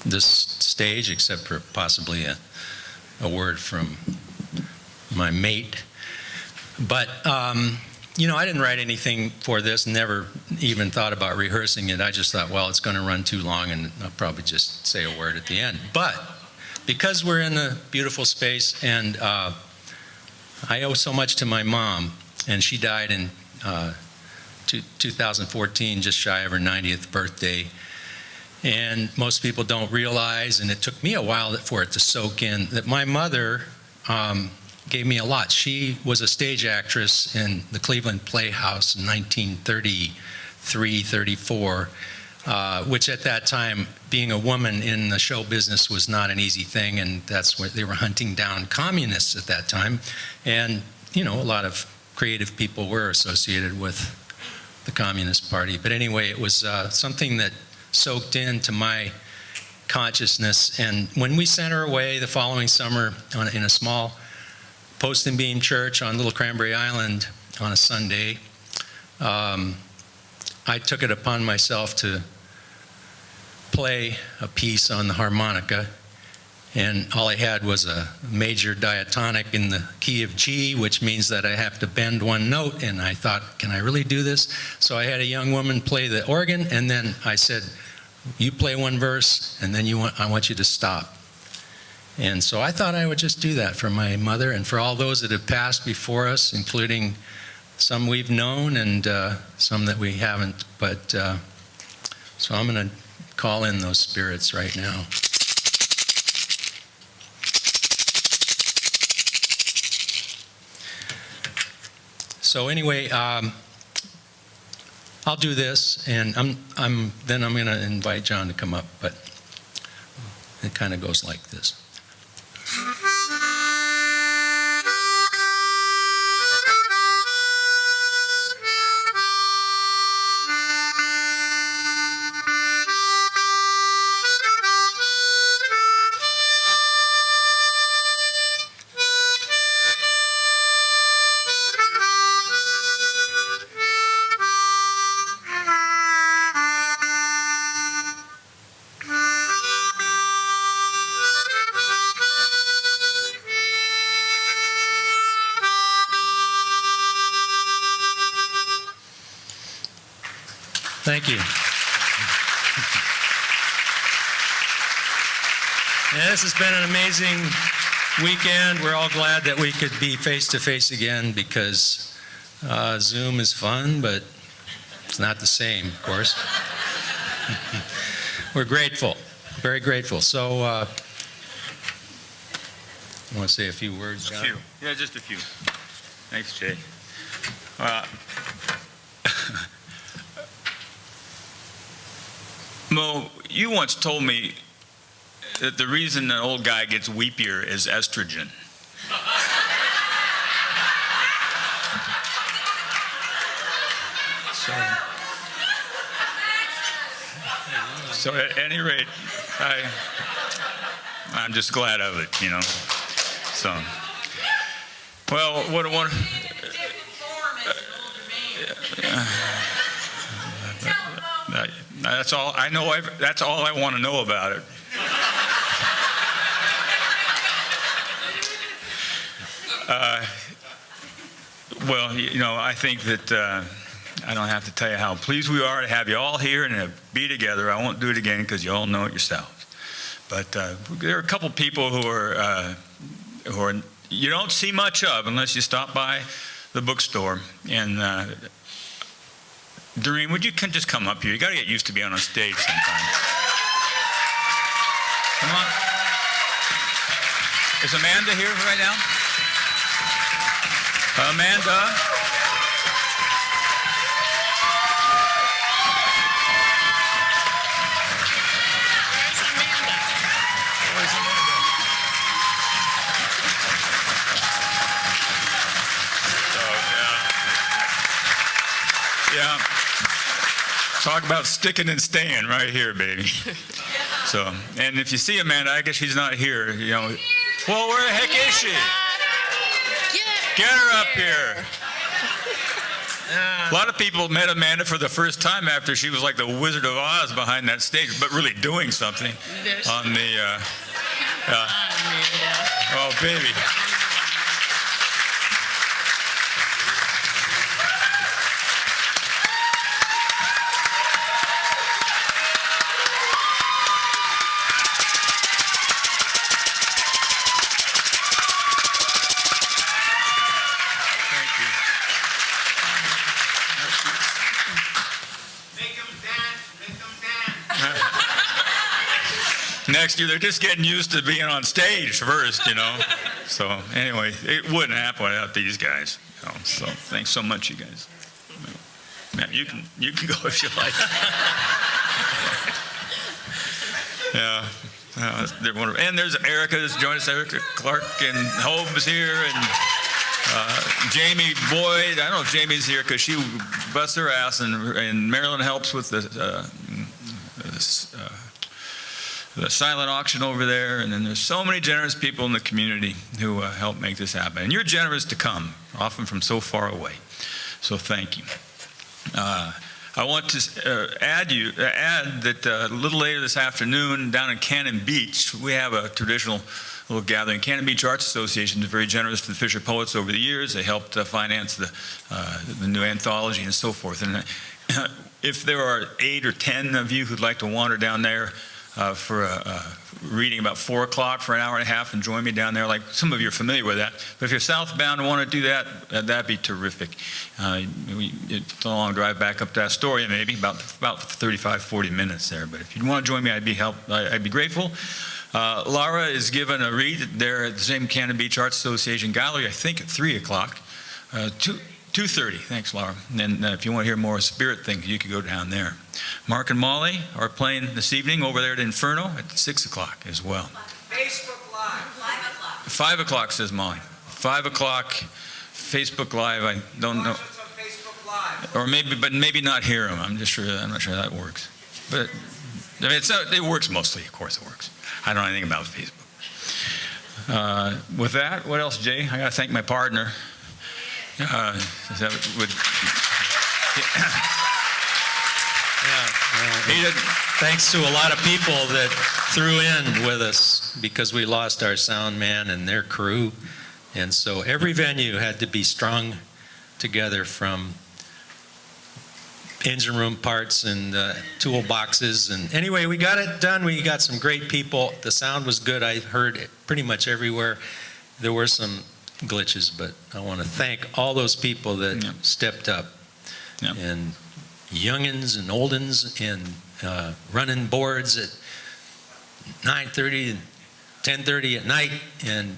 this stage, except for possibly a word from my mate. But, I didn't write anything for this, never even thought about rehearsing it. I just thought, well, it's going to run too long, and I'll probably just say a word at the end. But because we're in a beautiful space, and I owe so much to my mom, and she died in 2014, just shy of her 90th birthday. And most people don't realize, and it took me a while for it to soak in, that my mother gave me a lot. She was a stage actress in the Cleveland Playhouse in 1933, 34. Which at that time, being a woman in the show business was not an easy thing, and that's what they were hunting down communists at that time. And, a lot of creative people were associated with the Communist Party. But anyway, it was something that soaked into my consciousness. And when we sent her away the following summer in a small post and beam church on Little Cranberry Island on a Sunday, I took it upon myself to play a piece on the harmonica, and all I had was a major diatonic in the key of G, which means that I have to bend one note, and I thought, can I really do this? So I had a young woman play the organ, and then I said, you play one verse, and then I want you to stop. And so I thought I would just do that for my mother and for all those that have passed before us, including some we've known and some that we haven't. But so I'm going to call in those spirits right now. So anyway, I'll do this, and then I'm going to invite John to come up, but it kind of goes like this. Thank you. Yeah, this has been an amazing weekend. We're all glad that we could be face-to-face again because Zoom is fun, but it's not the same, of course. We're grateful, very grateful. So, I want to say a few words, John? A few. Yeah, just a few. Thanks, Jay. Mo, you once told me that the reason an old guy gets weepier is estrogen. So at any rate, I'm just glad of it, you know. So, well, what a wonderful. That's all I know. That's all I want to know about it. Well, you know, I think that I don't have to tell you how pleased we are to have you all here and to be together. I won't do it again because you all know it yourselves. But there are a couple people who are you don't see much of unless you stop by the bookstore. And Doreen, would you just come up here? You got to get used to being on stage sometime. Come on. Is Amanda here right now? Amanda? Yeah. Talk about sticking and staying right here, baby. So, and if you see Amanda, I guess she's not here, you know. Well, where the heck is she? Get her up here. A lot of people met Amanda for the first time after she was like the Wizard of Oz behind that stage, but really doing something on the, oh, baby. Next year, they're just getting used to being on stage first, you know. So anyway, it wouldn't happen without these guys. You know, so thanks so much, you guys. Man, you can go if you like. Yeah, they're wonderful. And there's Erica that's joined us. Erica Clark and Hope is here, and Jamie Boyd. I don't know if Jamie's here because she busts her ass, and Marilyn helps with the silent auction over there, and then there's so many generous people in the community who help make this happen. And you're generous to come, often from so far away. So thank you. I want to add that a little later this afternoon down in Cannon Beach, we have a traditional little gathering. Cannon Beach Arts Association is very generous to the Fisher Poets over the years. They helped finance the new anthology and so forth. And if there are 8 or 10 of you who'd like to wander down there for a reading about 4 o'clock for an hour and a half and join me down there, like some of you are familiar with that. But if you're southbound and want to do that, that'd be terrific. It's a long drive back up to Astoria, maybe about 35, 40 minutes there. But if you'd want to join me, I'd be grateful. Laura is given a read there at the same Cannon Beach Arts Association Gallery, I think at 3 o'clock. 2:30. Thanks, Laura. And if you want to hear more spirit things, you could go down there. Mark and Molly are playing this evening over there at Inferno at 6 o'clock as well. Facebook Live. 5 o'clock. 5 o'clock, says Molly. 5 o'clock, Facebook Live. I don't know. Or maybe not hear them. I'm not sure that works. But I mean, it works mostly. Of course, it works. I don't know anything about Facebook. With that, what else, Jay? I got to thank my partner. Thanks to a lot of people that threw in with us because we lost our sound man and their crew. And so every venue had to be strung together from engine room parts and toolboxes. And anyway, we got it done. We got some great people. The sound was good. I heard it pretty much everywhere. there were some glitches, but I want to thank all those people that stepped up. And youngins and oldins and running boards at 9:30 and 10:30 at night and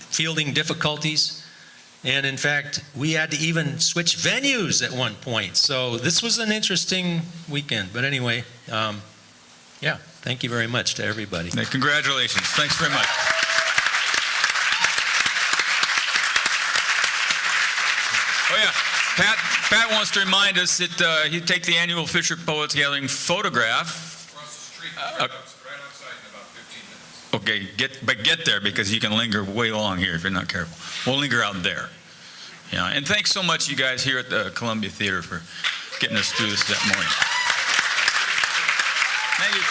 fielding difficulties. And in fact, we had to even switch venues at one point. So this was an interesting weekend. But anyway, yeah, thank you very much to everybody. Congratulations. Thanks very much. Oh, yeah. Pat wants to remind us that he'd take the annual FisherPoets Gathering photograph. Across the street, right outside in about 15 minutes. Okay, get there, because you can linger way long here if you're not careful. We'll linger out there. Yeah, and thanks so much, you guys here at the Columbia Theater, for getting us through this that morning. Thank you.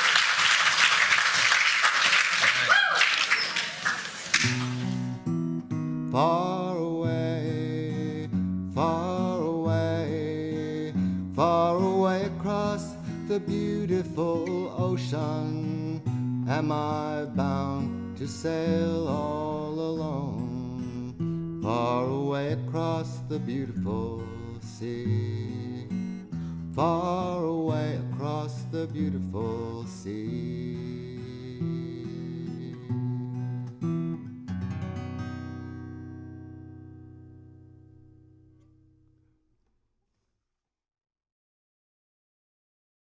Far away, far away, far away across the beautiful ocean, am I bound to sail all alone, far away across the beautiful sea, far away across the beautiful sea.